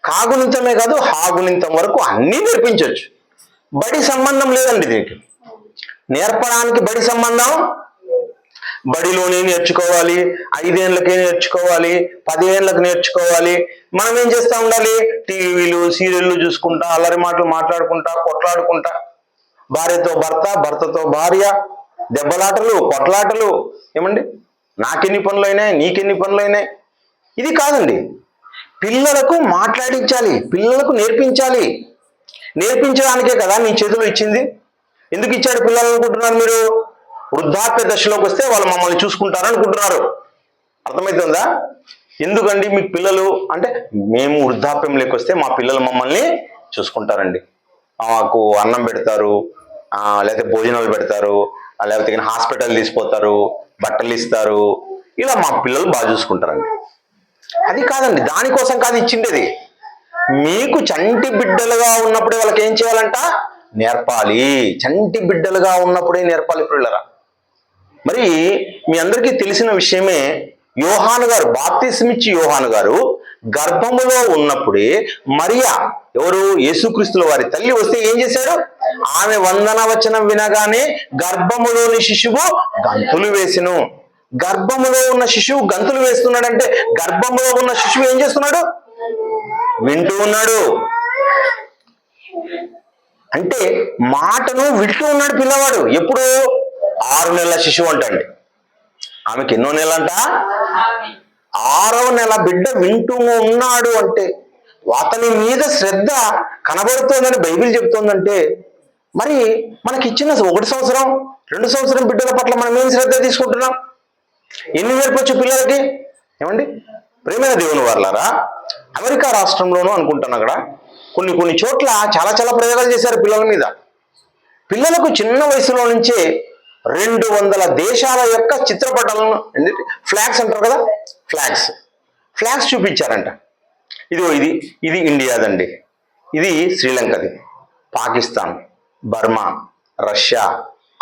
కాగుణింతమే కాదు, హాగుణింతం వరకు అన్నీ నేర్పించవచ్చు. బడి సంబంధం లేదండి దీనికి. నేర్పడానికి బడి సంబంధం, బడిలోనే నేర్చుకోవాలి, 5 ఏళ్ళకే నేర్చుకోవాలి, 10 ఏళ్ళకు నేర్చుకోవాలి. మనం ఏం చేస్తూ ఉండాలి? టీవీలు, సీరియళ్ళు చూసుకుంటా, అల్లరి మాటలు మాట్లాడుకుంటా, కొట్లాడుకుంటా, భార్యతో భర్త, భర్తతో భార్య, దెబ్బలాటలు, కొట్లాటలు. ఏమండి, నాకెన్ని పనులు అయినాయి, నీకెన్ని పనులు అయినాయి? ఇది కాదండి. పిల్లలకు మాట్లాడించాలి, పిల్లలకు నేర్పించాలి. నేర్పించడానికే కదా నీ చేతిలో ఇచ్చింది. ఎందుకు ఇచ్చాడు పిల్లలు అనుకుంటున్నారు మీరు? వృద్ధాప్య దశలోకి వస్తే వాళ్ళు మమ్మల్ని చూసుకుంటారు అనుకుంటున్నారు. అర్థమవుతుందా? ఎందుకండి మీకు పిల్లలు అంటే, మేము వృద్ధాప్యంలోకి వస్తే మా పిల్లలు మమ్మల్ని చూసుకుంటారండి, మాకు అన్నం పెడతారు, లేకపోతే భోజనాలు పెడతారు, లేకపోతే హాస్పిటల్ తీసుకుపోతారు, బట్టలు ఇస్తారు, ఇలా మా పిల్లలు బాగా చూసుకుంటారండి. అది కాదండి, దానికోసం కాదు ఇచ్చిండేది. మీకు చంటి బిడ్డలుగా ఉన్నప్పుడే వాళ్ళకి ఏం చేయాలంట? నేర్పాలి. చంటి బిడ్డలుగా ఉన్నప్పుడే నేర్పాలి పిల్లరా. మరి మీ అందరికీ తెలిసిన విషయమే, యోహాను గారు, బాప్తిస్మిచ్చి యోహాను గారు గర్భములో ఉన్నప్పుడే మరియా, ఎవరు, యేసుక్రీస్తుల వారి తల్లి వస్తే ఏం చేశాడు? ఆమె వందన వచనం వినగానే గర్భములోని శిశువు గంతులు వేసెను. గర్భములో ఉన్న శిశువు గంతులు వేస్తున్నాడంటే గర్భములో ఉన్న శిశువు ఏం చేస్తున్నాడు? వింటూ ఉన్నాడు. అంటే మాటను వింటూ ఉన్నాడు పిల్లవాడు. ఎప్పుడు? 6 నెలల శిశువు అంటండి. ఆమెకి ఎన్నో నెలంట? 6వ నెల బిడ్డ వింటూ ఉన్నాడు అంటే అతని మీద శ్రద్ధ కనబడుతోందని బైబిల్ చెప్తోందంటే మరి మనకి ఇచ్చిన 1 సంవత్సరం 2 సంవత్సరం బిడ్డల పట్ల మనం ఏం శ్రద్ధ తీసుకుంటున్నాం? ఎన్ని నేర్పొచ్చు పిల్లలకి? ఏమండి ప్రేమైన దేవుని వారలారా, అమెరికా రాష్ట్రంలోనూ అనుకుంటాను అక్కడ కొన్ని చోట్ల చాలా ప్రయోగాలు చేశారు పిల్లల మీద. పిల్లలకు చిన్న వయసులో నుంచే 200 దేశాల యొక్క చిత్రపటాలను, ఫ్లాగ్స్ అంటారు కదా, ఫ్లాగ్స్ చూపించారంట. ఇది ఇండియాదండి, ఇది శ్రీలంకది, పాకిస్తాన్, బర్మా, రష్యా,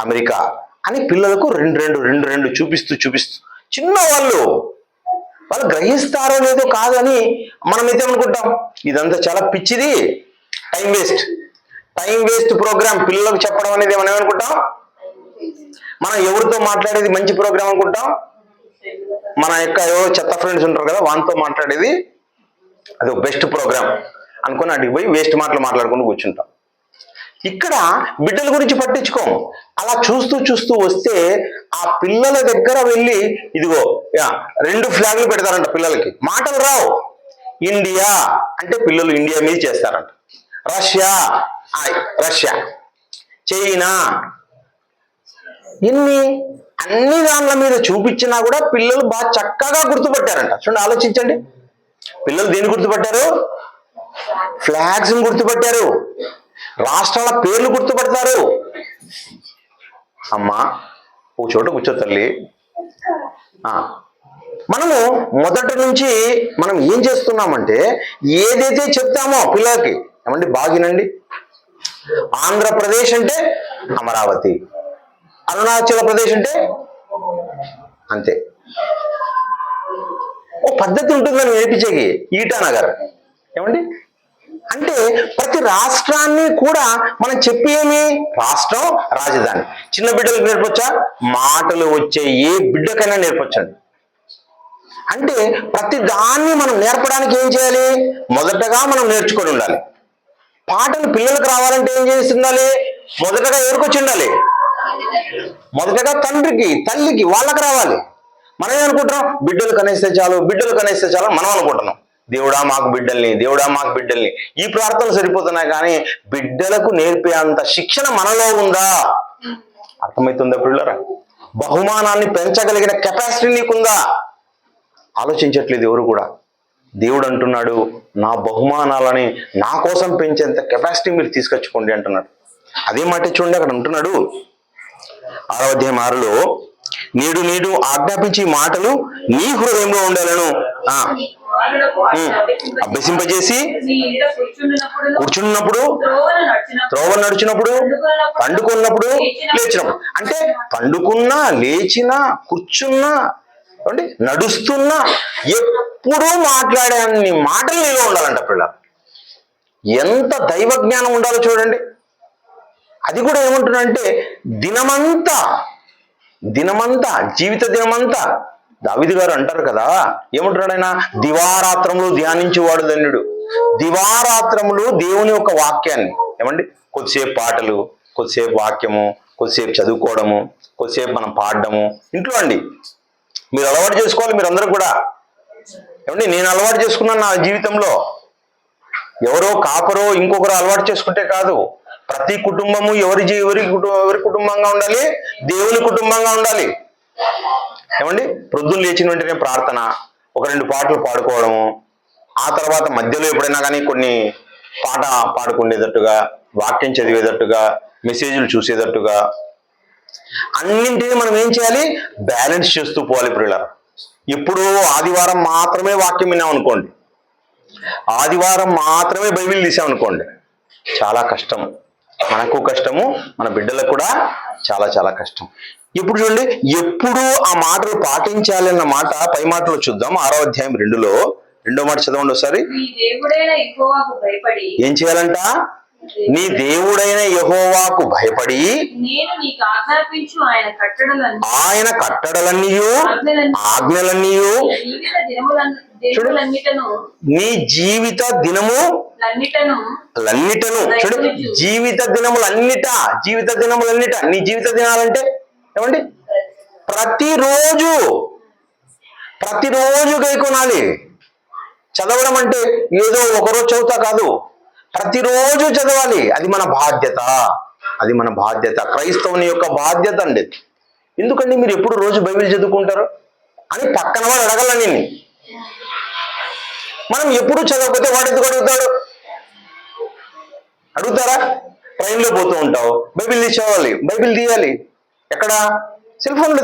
అమెరికా అని పిల్లలకు రెండు చూపిస్తూ చిన్న వాళ్ళు గ్రహిస్తారో లేదో కాదని మనమైతే అనుకుంటాం. ఇదంతా చాలా పిచ్చిది, టైం వేస్ట్ ప్రోగ్రామ్ పిల్లలకు చెప్పడం అనేది మనం ఏమనుకుంటాం? మనం ఎవరితో మాట్లాడేది మంచి ప్రోగ్రామ్ అనుకుంటాం? మన యొక్క ఎవరో చెత్త ఫ్రెండ్స్ ఉంటారు కదా, వాళ్ళతో మాట్లాడేది అది బెస్ట్ ప్రోగ్రామ్ అనుకుని అడిగి పోయి వేస్ట్ మాట్లాడుకుని కూర్చుంటాం. ఇక్కడ బిడ్డల గురించి పట్టించుకోం. అలా చూస్తూ వస్తే ఆ పిల్లల దగ్గర వెళ్ళి ఇదిగో 2 ఫ్లాగ్లు పెడతారంట పిల్లలకి. మాటలు రావు. ఇండియా అంటే పిల్లలు ఇండియా మీద చేస్తారంట. రష్యా, చైనా, అన్ని దానిల మీద చూపించినా కూడా పిల్లలు బాగా చక్కగా గుర్తుపట్టారంట. చూడండి, ఆలోచించండి. పిల్లలు దేన్ని గుర్తుపట్టారు? ఫ్లాగ్స్ గుర్తుపట్టారు, రాష్ట్రాల పేర్లు గుర్తుపడతారు. అమ్మా ఒక చోట కూర్చో తల్లి. మనము మొదటి నుంచి మనం ఏం చేస్తున్నామంటే ఏదైతే చెప్తామో పిల్లలకి, ఏమండి బాగినండి, ఆంధ్రప్రదేశ్ అంటే అమరావతి, అరుణాచల్ ప్రదేశ్ అంటే అంతే. ఓ పద్ధతి ఉంటుందని నేర్పించేకి. ఈటానగర్, ఏమండి అంటే ప్రతి రాష్ట్రాన్ని కూడా మనం చెప్పేమి, రాష్ట్రం, రాజధాని. చిన్న బిడ్డలకు నేర్పొచ్చా? మాటలు వచ్చే ఏ బిడ్డకైనా నేర్పొచ్చండి. అంటే ప్రతి దాన్ని మనం నేర్పడానికి ఏం చేయాలి? మొదటగా మనం నేర్చుకొని ఉండాలి. పాటలు పిల్లలకు రావాలంటే ఏం చేసి ఉండాలి? మొదటగా ఎవరికొచ్చి ఉండాలి? మొదటగా తండ్రికి, తల్లికి, వాళ్ళకి రావాలి. మనం ఏమనుకుంటున్నాం? బిడ్డలు కనేస్తే చాలు మనం అనుకుంటున్నాం. దేవుడా మాకు బిడ్డల్ని. ఈ ప్రార్థనలు సరిపోతున్నాయి, కానీ బిడ్డలకు నేర్పే అంత శిక్షణ మనలో ఉందా? అర్థమవుతుందా పిల్లరా? బహుమానాన్ని పెంచగలిగిన కెపాసిటీ నీకుందా? ఆలోచించట్లేదు ఎవరు కూడా. దేవుడు అంటున్నాడు, నా బహుమానాలని నా కోసం పెంచేంత కెపాసిటీ మీరు తీసుకొచ్చుకోండి అంటున్నాడు. అదే మాట చూడండి, అక్కడ అంటున్నాడు 6వ అధ్యాయం 6లో, నేడు ఆజ్ఞాపించి మాటలు నీ హృదయంలో ఉండాలను అభ్యసింపజేసి కూర్చున్నప్పుడు, త్రోవ నడిచినప్పుడు, పండుకున్నప్పుడు, లేచినప్పుడు. అంటే పండుకున్నా, లేచినా, కూర్చున్నా, నడుస్తున్నా ఎప్పుడూ మాట్లాడే అన్ని మాటలు నీలో ఉండాలంట పిల్ల. ఎంత దైవ జ్ఞానం ఉండాలో చూడండి. అది కూడా ఏమంటున్నాడంటే దినమంతా జీవిత దినమంతా. దావీదు గారు అంటారు కదా, ఏమంటున్నాడు ఆయన? దివారాత్రములు ధ్యానించేవాడు ధన్యుడు. దివారాత్రములు దేవుని యొక్క వాక్యాన్ని, ఏమండి కొద్దిసేపు పాటలు, కొద్దిసేపు వాక్యము, కొద్దిసేపు చదువుకోవడము, కొద్దిసేపు మనం పాడడము ఇంట్లో అండి. మీరు అలవాటు చేసుకోవాలి, మీరందరూ కూడా. ఏమండి నేను అలవాటు చేసుకున్నాను నా జీవితంలో. ఎవరో కాపరో ఇంకొకరు అలవాటు చేసుకుంటే కాదు. ప్రతి కుటుంబము ఎవరి కుటుంబంగా ఉండాలి? దేవుని కుటుంబంగా ఉండాలి. ఏమండి ప్రొద్దున లేచిన వెంటనే ప్రార్థన, 1-2 పాటలు పాడుకోవడము, ఆ తర్వాత మధ్యలో ఎప్పుడైనా కానీ కొన్ని పాట పాడుకునేటట్టుగా, వాక్యం చదివేటట్టుగా, మెసేజ్లు చూసేటట్టుగా, అన్నింటినీ మనం ఏం చేయాలి? బ్యాలెన్స్ చేస్తూ పోవాలి ప్రియులారా. ఇప్పుడు ఆదివారం మాత్రమే వాక్యం విన్నామనుకోండి, ఆదివారం మాత్రమే బైబిల్ తీసామనుకోండి, చాలా కష్టం. మనకు కష్టము, మన బిడ్డలకు కూడా చాలా కష్టం. ఇప్పుడు చూడండి, ఎప్పుడు ఆ మాటలు పాటించాలి అన్న మాట పై మాటలో చూద్దాం. 6వ అధ్యాయం 2లో రెండో మాట చదవండి ఒకసారి. నీ దేవుడైన యెహోవాకు భయపడి ఏం చేయాలంట? నీ దేవుడైన యెహోవాకు భయపడి నేను నీకు ఆజ్ఞాపించు ఆయన కట్టడలన్నీ ఆజ్ఞలన్నీ జీవిత దినములన్నిటను నీ జీవిత దినములన్నిటను చూడు, జీవిత దినములన్నిట నీ జీవిత దినాలంటే ఏమండి? ప్రతిరోజు గైకొనాలి. చదవడం అంటే ఏదో ఒకరోజు చదువుతా కాదు, ప్రతిరోజు చదవాలి. అది మన బాధ్యత, క్రైస్తవుని యొక్క బాధ్యత అండి. ఎందుకండి మీరు ఎప్పుడు రోజు బైబిల్ చదువుకుంటారు అని పక్కన వాడు అడగల నిన్ను. మనం ఎప్పుడు చదవకపోతే వాడు ఎందుకు అడుగుతారా? ట్రైన్లో పోతూ ఉంటావు, బైబిల్ తీసేవాలి, బైబిల్ తీయాలి. ఎక్కడ? సెల్ ఫోన్లో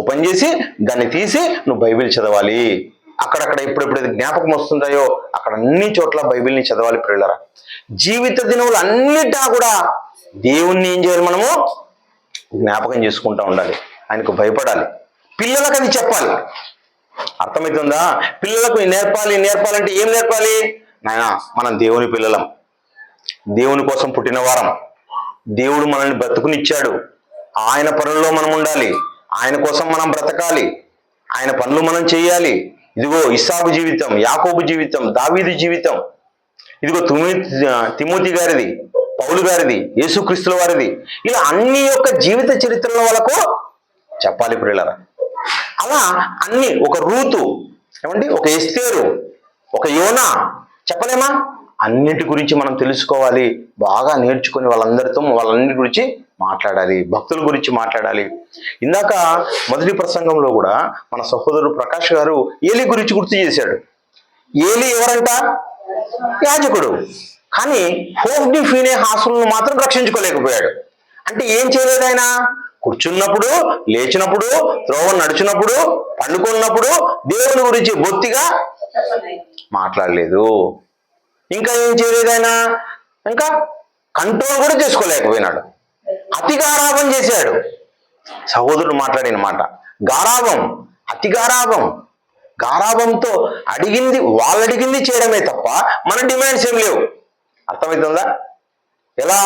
ఓపెన్ చేసి దాన్ని తీసి నువ్వు బైబిల్ చదవాలి. అక్కడక్కడ ఎప్పుడెప్పుడైతే జ్ఞాపకం వస్తుంటాయో అక్కడ అన్ని చోట్ల బైబిల్ని చదవాలి. ప్రియులారా, జీవిత దినములు అన్నిటా కూడా దేవుణ్ణి ఏం చేయాలి? మనము జ్ఞాపకం చేసుకుంటూ ఉండాలి, ఆయనకు భయపడాలి. పిల్లలకు అది చెప్పాలి. అర్థమవుతుందా? పిల్లలకు నేర్పాలంటే ఏం నేర్పాలి? నాయనా, మనం దేవుని పిల్లలం, దేవుని కోసం పుట్టిన వారం, దేవుడు మనల్ని బ్రతుకునిచ్చాడు, ఆయన పనుల్లో మనం ఉండాలి, ఆయన కోసం మనం బ్రతకాలి, ఆయన పనులు మనం చేయాలి. ఇదిగో ఇస్సాకు జీవితం, యాకోబు జీవితం, దావీదు జీవితం, ఇదిగో తిమోతి గారిది, పౌలు గారిది, యేసుక్రీస్తుల వారిది, ఇలా అన్ని యొక్క జీవిత చరిత్రల వాళ్ళకు చెప్పాలి ప్రియులారా. అలా అన్ని, ఒక రూతు ఏమండి, ఒక ఎస్తేరు, ఒక యోనా చెప్పలేమా? అన్నిటి గురించి మనం తెలుసుకోవాలి, బాగా నేర్చుకొని వాళ్ళందరి గురించి మాట్లాడాలి, భక్తుల గురించి మాట్లాడాలి. ఇందాక మొదటి ప్రసంగంలో కూడా మన సహోదరుడు ప్రకాష్ గారు ఏలీ గురించి గుర్తు చేశాడు. ఏలీ ఎవరంట? యాజకుడు. కానీ హోఫ్ని ఫీనెహాసులను మాత్రం రక్షించుకోలేకపోయాడు. అంటే ఏం చేయలేదు ఆయన? కూర్చున్నప్పుడు, లేచినప్పుడు, త్రోవ నడిచినప్పుడు, పండుకున్నప్పుడు దేవుని గురించి బొత్తిగా మాట్లాడలేదు. ఇంకా ఏం చేయలేదు ఆయన? ఇంకా కంట్రోల్ కూడా చేసుకోలేకపోయినాడు. అతి గారాబం చేశాడు. సహోదరుడు మాట్లాడిన మాట గారాబం, అతి గారాబంతో వాళ్ళు అడిగింది చేయడమే తప్ప మన డిమాండ్స్ ఏం లేవు. అర్థమవుతుందా? ఎలా?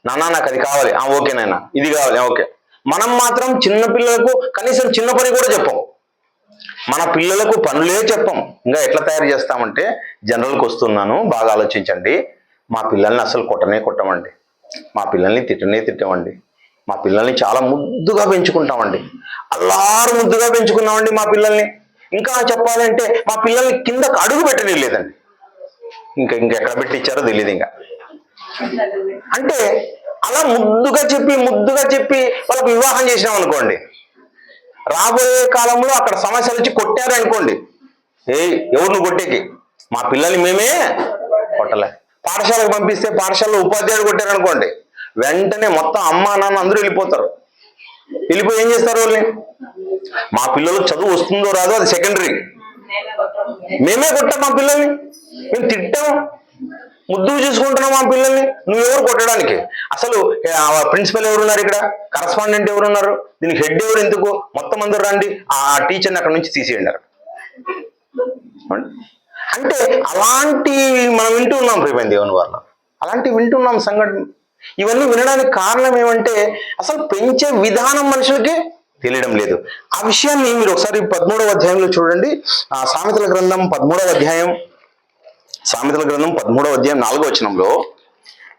నాన్న నాకు అది కావాలి, ఓకే నాయన, ఇది కావాలి, ఓకే. మనం మాత్రం చిన్న పిల్లలకు కనీసం చిన్న పని కూడా చెప్పం, మన పిల్లలకు పనులే చెప్పం. ఇంకా ఎట్లా తయారు చేస్తామంటే, జనరల్కి వస్తున్నాను, బాగా ఆలోచించండి. మా పిల్లల్ని అసలు కొట్టమండి, మా పిల్లల్ని తిట్టమండి, మా పిల్లల్ని చాలా ముద్దుగా పెంచుకుంటామండి, అల్లారు ముద్దుగా పెంచుకున్నామండి మా పిల్లల్ని. ఇంకా చెప్పాలంటే మా పిల్లల్ని కిందకు అడుగు పెట్టడం లేదండి, ఇంకెక్కడ పెట్టించారో తెలియదు. ఇంకా అంటే అలా ముద్దుగా చెప్పి వాళ్ళకు వివాహం చేసినాం అనుకోండి, రాబోయే కాలంలో అక్కడ సమస్యలు వచ్చి కొట్టారు అనుకోండి, ఎవరు కొట్టేకి? మా పిల్లల్ని మేమే కొట్టలే. పాఠశాలకు పంపిస్తే పాఠశాలలో ఉపాధ్యాయుడు కొట్టారనుకోండి, వెంటనే మొత్తం అమ్మా నాన్న అందరూ వెళ్ళిపోయి ఏం చేస్తారు? వాళ్ళని, మా పిల్లలకు చదువు వస్తుందో రాదో అది సెకండరీ, మేమే కొట్టాం మా పిల్లల్ని, మేము తిట్టాం, ముద్దుగా చూసుకుంటున్నాం మా పిల్లల్ని. నువ్వెవరు కొట్టడానికి? అసలు ప్రిన్సిపల్ ఎవరున్నారు ఇక్కడ? కరస్పాండెంట్ ఎవరున్నారు? దీనికి హెడ్ ఎవరు? ఎందుకు? మొత్తం అందరూ రండి, ఆ టీచర్ని అక్కడ నుంచి తీసేయండి. అంటే అలాంటివి మనం వింటున్నాం ప్రియమైన దేవుని వల్ల, అలాంటివి వింటున్నాం సంఘటన. ఇవన్నీ వినడానికి కారణం ఏమంటే, అసలు పెంచే విధానం మనుషులకి తెలియడం లేదు. ఆ విషయాన్ని మీరు ఒకసారి 13వ అధ్యాయంలో చూడండి. సామెతల గ్రంథం 13వ అధ్యాయం 4వ వచనంలో,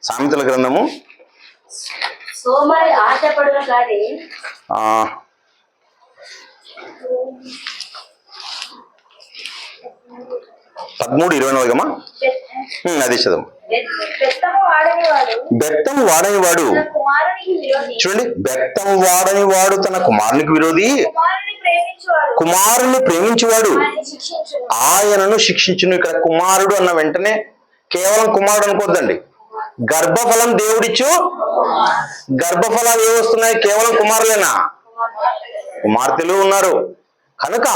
సామెతల గ్రంథము సోమరి ఆశపడును కానీ 13:24 అది చదువు. బెత్తము వాడనివాడు చూడండి, బెత్తము వాడనివాడు తన కుమారునికి విరోధి, కుమారుని ప్రేమించువాడు ఆయనను శిక్షించును. ఇక్కడ కుమారుడు అన్న వెంటనే కేవలం కుమారుడు అనుకోద్దండి, గర్భఫలం దేవుడిచ్చు. గర్భఫలాలు ఏ వస్తున్నాయి? కేవలం కుమారులేనా? కుమార్తెలు ఉన్నారు. కనుక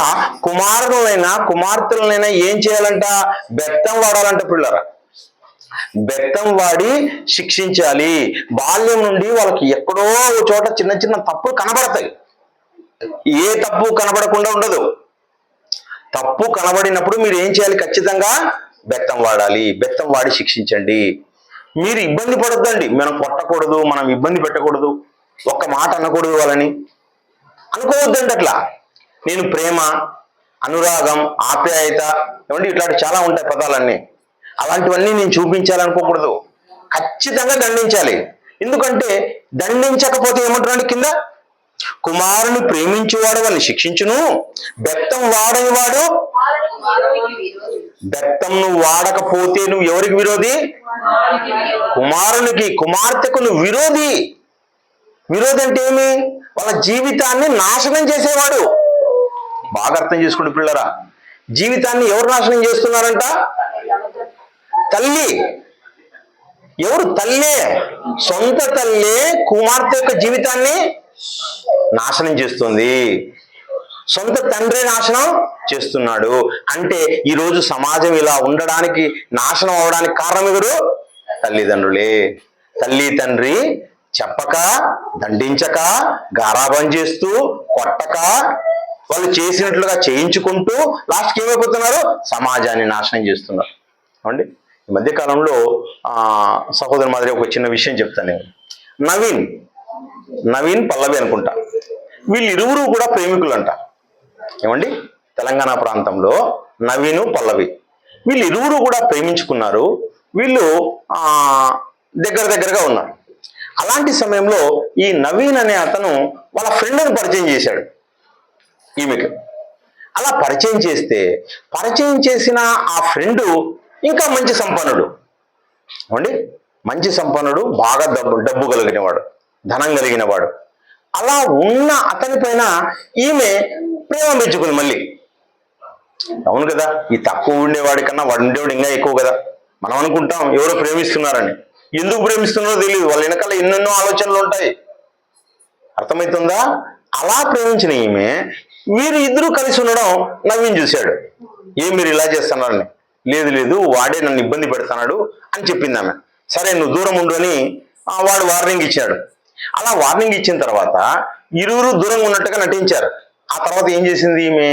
కుమార్తెలనైనా ఏం చేయాలంట? బెత్తం వాడాలంట పిల్లరా. బెత్తం వాడి శిక్షించాలి. బాల్యం నుండి వాళ్ళకి ఎక్కడో ఒక చోట చిన్న చిన్న తప్పులు కనబడతాయి, ఏ తప్పు కనబడకుండా ఉండదు. తప్పు కనబడినప్పుడు మీరు ఏం చేయాలి? ఖచ్చితంగా బెత్తం వాడాలి. బెత్తం వాడి శిక్షించండి. మీరు ఇబ్బంది పడొద్దండి. మనం కొట్టకూడదు, మనం ఇబ్బంది పెట్టకూడదు, ఒక్క మాట అనకూడదు వాళ్ళని అనుకోవద్దండి. అట్లా నేను ప్రేమ, అనురాగం, ఆప్యాయత ఏమండి ఇట్లాంటి చాలా ఉంటాయి పదాలన్నీ. అలాంటివన్నీ నేను చూపించాలనుకోకూడదు. ఖచ్చితంగా దండించాలి. ఎందుకంటే దండించకపోతే ఏమంటున్నాడు కింద? కుమారుని ప్రేమించేవాడు వాళ్ళని శిక్షించును, బెత్తం వాడని వాడు. బెత్తం నువ్వు వాడకపోతే నువ్వు ఎవరికి విరోధి? కుమారునికి, కుమార్తెకు నువ్వు విరోధి. విరోధి అంటే ఏమి? వాళ్ళ జీవితాన్ని నాశనం చేసేవాడు. బాగా అర్థం చేసుకోండి పిల్లరా. జీవితాన్ని ఎవరు నాశనం చేస్తున్నారంట? తల్లి. ఎవరు? తల్లే. సొంత తల్లే కుమార్తె యొక్క జీవితాన్ని నాశనం చేస్తుంది. సొంత తండ్రి నాశనం చేస్తున్నాడు. అంటే ఈరోజు సమాజం ఇలా ఉండడానికి, నాశనం అవడానికి కారణం ఎవరు? తల్లిదండ్రులే. తల్లి తండ్రి చెప్పక, దండించక, గారాబం చేస్తూ, కొట్టక, వాళ్ళు చేసినట్లుగా చేయించుకుంటూ లాస్ట్కి ఏమైపోతున్నారు? సమాజాన్ని నాశనం చేస్తున్నారు. ఏమండి ఈ మధ్యకాలంలో సహోదరు మాదిరి ఒక చిన్న విషయం చెప్తాను నేను. నవీన్ పల్లవి అనుకుంటా, వీళ్ళిరువురు కూడా ప్రేమికులు అంట. ఏమండి తెలంగాణ ప్రాంతంలో నవీను, పల్లవి వీళ్ళిరువురు కూడా ప్రేమించుకున్నారు. వీళ్ళు దగ్గరగా ఉన్నారు. అలాంటి సమయంలో ఈ నవీన్ అనే అతను వాళ్ళ ఫ్రెండ్ని పరిచయం చేశాడు ఈమెకి. అలా పరిచయం చేసిన ఆ ఫ్రెండు ఇంకా మంచి సంపన్నుడు. ఏమండి మంచి సంపన్నుడు, బాగా డబ్బు కలిగినవాడు, ధనం కలిగినవాడు. అలా ఉన్న అతని పైన ఈమె ప్రేమ పెంచుకుంది మళ్ళీ. అవును కదా, ఈ తక్కువ ఉండేవాడి కన్నా వాడు ఉండేవాడు ఇంకా ఎక్కువ కదా. మనం అనుకుంటాం ఎవరో ప్రేమిస్తున్నారని. ఎందుకు ప్రేమిస్తున్నారో తెలియదు. వాళ్ళ వెనకాల ఎన్నెన్నో ఆలోచనలు ఉంటాయి. అర్థమవుతుందా? అలా ప్రేమించిన ఈమె వీరు ఇద్దరు కలిసి ఉండడం నవీన్ చూశాడు. మీరు ఇలా చేస్తున్నారని. లేదు వాడే నన్ను ఇబ్బంది పెడుతున్నాడు అని చెప్పింది ఆమె. సరే నువ్వు దూరం ఉండు అని వాడు వార్నింగ్ ఇచ్చాడు. అలా వార్నింగ్ ఇచ్చిన తర్వాత ఇరువురు దూరంగా ఉన్నట్టుగా నటించారు. ఆ తర్వాత ఏం చేసింది ఈమె?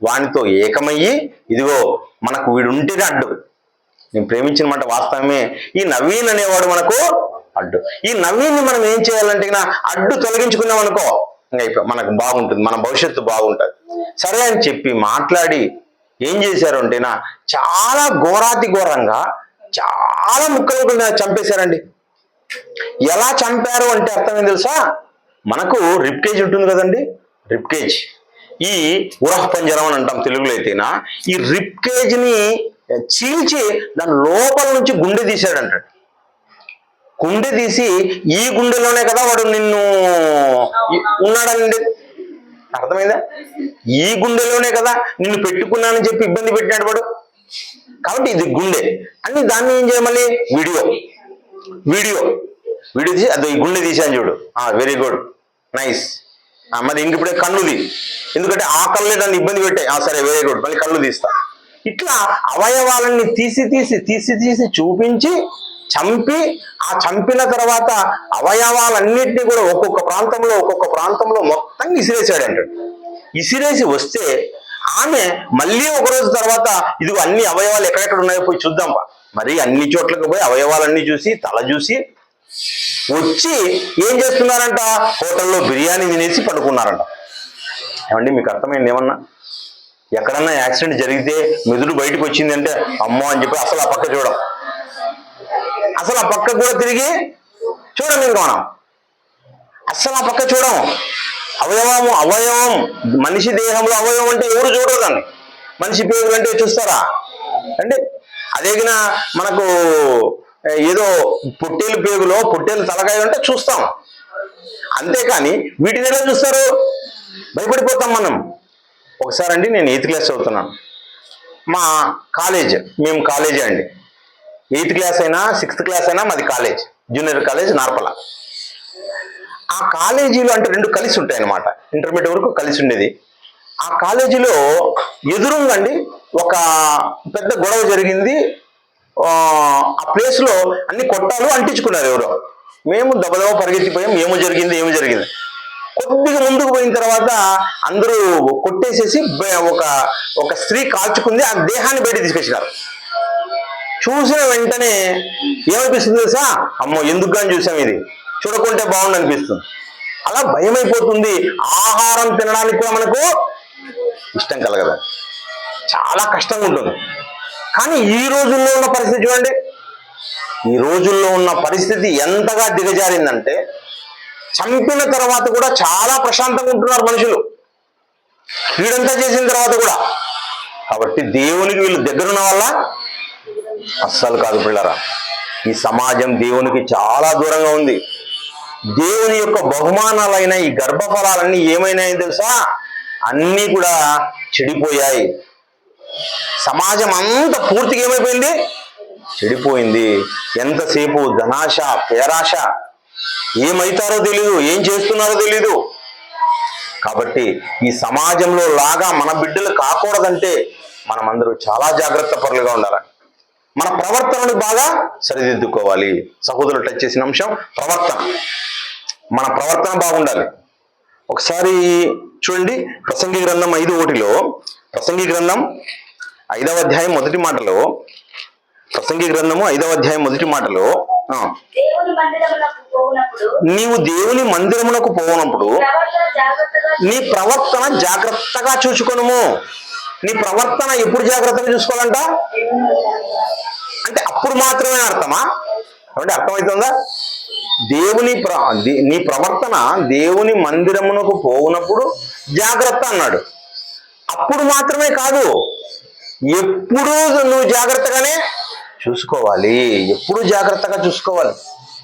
వానితో ఏకమయ్యి, ఇదిగో మనకు వీడు ఉంటేనే అడ్డు. నేను ప్రేమించిన మాట వాస్తవమే. ఈ నవీన్ అనేవాడు మనకు అడ్డు. ఈ నవీన్ని మనం ఏం చేయాలంటే అడ్డు తొలగించుకున్నాం అనుకో, ఇంకా మనకు బాగుంటుంది, మన భవిష్యత్తు బాగుంటుంది. సరే అని చెప్పి మాట్లాడి ఏం చేశారు అంటేనా, చాలా ఘోరాతి ఘోరంగా చాలా ముక్కలు చంపేశారండి. ఎలా చంపారు అంటే అర్థమేం తెలుసా? మనకు రిప్కేజ్ ఉంటుంది కదండి, రిప్కేజ్. ఈ ఉరహ్ పంజరం అని అంటాం తెలుగులో అయితేనా. ఈ రిప్కేజ్ని చీల్చి దాని లోపల నుంచి గుండె తీశాడంటాడు. గుండె తీసి ఈ గుండెలోనే కదా వాడు నిన్ను ఉన్నాడండి. అర్థమైందా? ఈ గుండెలోనే కదా నిన్ను పెట్టుకున్నానని చెప్పి ఇబ్బంది పెట్టినాడు వాడు. కాబట్టి ఇది గుండె అని దాన్ని ఏం చేయమని వీడియో తీసి అది ఈ గుండె తీసాను చూడు. Very good, nice. మరి ఇంక ఇప్పుడే కన్నుది, ఎందుకంటే ఆ కళ్ళే దాన్ని ఇబ్బంది పెట్టాయి. సరే వెరీ గుడ్, మళ్ళీ కళ్ళు తీస్తా. ఇట్లా అవయవాలన్నీ తీసి చూపించి చంపి, ఆ చంపిన తర్వాత అవయవాలన్నింటినీ కూడా ఒక్కొక్క ప్రాంతంలో మొత్తం ఇసిరేసాడంటాడు. ఇసిరేసి వస్తే ఆమె మళ్ళీ ఒక రోజు తర్వాత ఇదిగో అన్ని అవయవాలు ఎక్కడెక్కడ ఉన్నాయో పోయి చూద్దాం. మరి అన్ని చోట్లకు పోయి అవయవాలన్నీ చూసి తల చూసి వచ్చి ఏం చేస్తున్నారంట? హోటల్లో బిర్యానీ తినేసి పడుకున్నారంట. ఏమండి మీకు అర్థమైంది ఏమన్నా? ఎక్కడన్నా యాక్సిడెంట్ జరిగితే మెదుడు బయటకు వచ్చింది అంటే అమ్మో అని చెప్పి అసలు ఆ పక్క చూడం, అసలు ఆ పక్క కూడా తిరిగి చూడం. ఇంకా మనం అస్సలు ఆ పక్క చూడం. అవయవం మనిషి దేహంలో అవయవం అంటే ఎవరు చూడరు దాన్ని. మనిషి పేరు అంటే చూస్తారా అంటే? అదేగిన మనకు ఏదో పొట్టేలు పేగులో పొట్టేలు తలకాయ ఉంటే చూస్తాం, అంతేకాని వీటిని ఎలా చూస్తారు? భయపడిపోతాం మనం. ఒకసారి అండి నేను 8th క్లాస్ చదువుతున్నాను. మా మేము కాలేజీ అండి. 8th క్లాస్ అయినా 6th క్లాస్ అయినా మాది కాలేజ్, జూనియర్ కాలేజ్ నార్పల. ఆ కాలేజీలో అంటే 2 కలిసి ఉంటాయి అన్నమాట. ఇంటర్మీడియట్ వరకు కలిసి ఉండేది. ఆ కాలేజీలో ఎదురుంగండి ఒక పెద్ద గొడవ జరిగింది. ఆ ప్లేస్లో అన్ని కొట్టాలు అంటించుకున్నారు ఎవరో. మేము దబదబా పరిగెత్తిపోయాం. ఏమో జరిగింది. కొద్దిగా ముందుకు పోయిన తర్వాత అందరూ కొట్టేసేసి ఒక స్త్రీ కాల్చుకుంది, ఆ దేహాన్ని బయట తీసుకొచ్చినారు. చూసిన వెంటనే ఏమనిపిస్తుంది తెలుసా? అమ్మో ఎందుకు కానీ చూసాం, ఇది చూడకుంటే బాగుండు అనిపిస్తుంది. అలా భయం అయిపోతుంది. ఆహారం తినడానికి కూడా మనకు ఇష్టం కలగదు, చాలా కష్టంగా ఉంటుంది. కానీ ఈ రోజుల్లో ఉన్న పరిస్థితి చూడండి, ఈ రోజుల్లో ఉన్న పరిస్థితి ఎంతగా దిగజారిందంటే చంపిన తర్వాత కూడా చాలా ప్రశాంతంగా ఉంటున్నారు మనుషులు, కీడంతా చేసిన తర్వాత కూడా. కాబట్టి దేవునికి వీళ్ళు దగ్గరున్న వల్ల అస్సలు కాదు పిల్లరా. ఈ సమాజం దేవునికి చాలా దూరంగా ఉంది. దేవుని యొక్క బహుమానాలైన ఈ గర్భఫలాలన్నీ ఏమైనాయో తెలుసా? అన్నీ కూడా చెడిపోయాయి. సమాజం అంతా పూర్తిగా ఏమైపోయింది? చెడిపోయింది. ఎంతసేపు ధనాశ, పేరాశ, ఏమైతారో తెలీదు, ఏం చేస్తున్నారో తెలీదు. కాబట్టి ఈ సమాజంలో లాగా మన బిడ్డలు కాకూడదంటే మనమందరూ చాలా జాగ్రత్త పరులుగా ఉండాలి. మన ప్రవర్తనను బాగా సరిదిద్దుకోవాలి. సహోదరులు టచ్ చేసిన అంశం ప్రవర్తన. మన ప్రవర్తన బాగుండాలి. ఒకసారి చూడండి, ప్రసంగి గ్రంథం 5:1, ప్రసంగి గ్రంథం 5వ అధ్యాయం మొదటి మాటలో, ప్రసంగి గ్రంథము 5వ అధ్యాయం మొదటి మాటలో, నీవు దేవుని మందిరమునకు పోవునప్పుడు నీ ప్రవర్తన జాగ్రత్తగా చూసుకొనుము. నీ ప్రవర్తన ఎప్పుడు జాగ్రత్తగా చూసుకోవాలంట? అంటే అప్పుడు మాత్రమే అర్థమా? అంటే అర్థమవుతుందా? నీ ప్రవర్తన దేవుని మందిరమునకు పోవునప్పుడు జాగ్రత్త అన్నాడు. అప్పుడు మాత్రమే కాదు, ఎప్పుడూ నువ్వు జాగ్రత్తగానే చూసుకోవాలి. ఎప్పుడు జాగ్రత్తగా చూసుకోవాలి.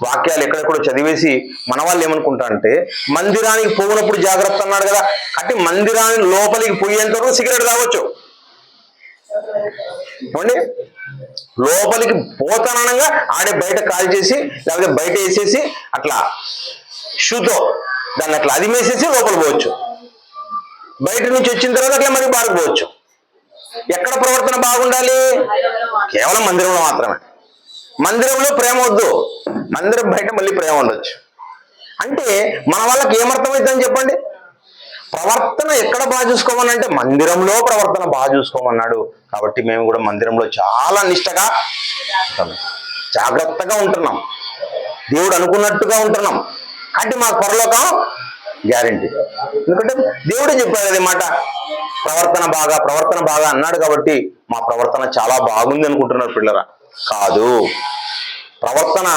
వాక్యాలు ఎక్కడెక్కడో చదివేసి మన వాళ్ళు ఏమనుకుంటారంటే మందిరానికి పోయినప్పుడు జాగ్రత్త అన్నాడు కదా, అంటే మందిరానికి లోపలికి పోయేంత వరకు సిగరెట్ తాగొచ్చు ఏమండి. లోపలికి పోతానగా ఆడే బయట కాల్ చేసి లేకపోతే బయట వేసేసి అట్లా షూతో దాన్ని అట్లా అదిమేసేసి లోపల పోవచ్చు. బయట నుంచి వచ్చిన తర్వాత అట్లా మరి బారుకుపోవచ్చు. ఎక్కడ ప్రవర్తన బాగుండాలి? కేవలం మందిరంలో మాత్రమే. మందిరంలో ప్రేమ వద్దు, మందిరం బయట మళ్ళీ ప్రేమ ఉండొచ్చు. అంటే మన వాళ్ళకి ఏమర్థమవుతుందని చెప్పండి? ప్రవర్తన ఎక్కడ బాగా చూసుకోమనంటే మందిరంలో ప్రవర్తన బాగా చూసుకోమన్నాడు. కాబట్టి మేము కూడా మందిరంలో చాలా నిష్టగా జాగ్రత్తగా ఉంటున్నాం, దేవుడు అనుకున్నట్టుగా ఉంటున్నాం. అంటే మాకు పరలోకం గ్యారెంటీ. ఎందుకంటే దేవుడే చెప్పాడు అదే మాట, ప్రవర్తన బాగా అన్నాడు. కాబట్టి మా ప్రవర్తన చాలా బాగుంది అనుకుంటున్నారు పిల్లరా. కాదు, ప్రవర్తన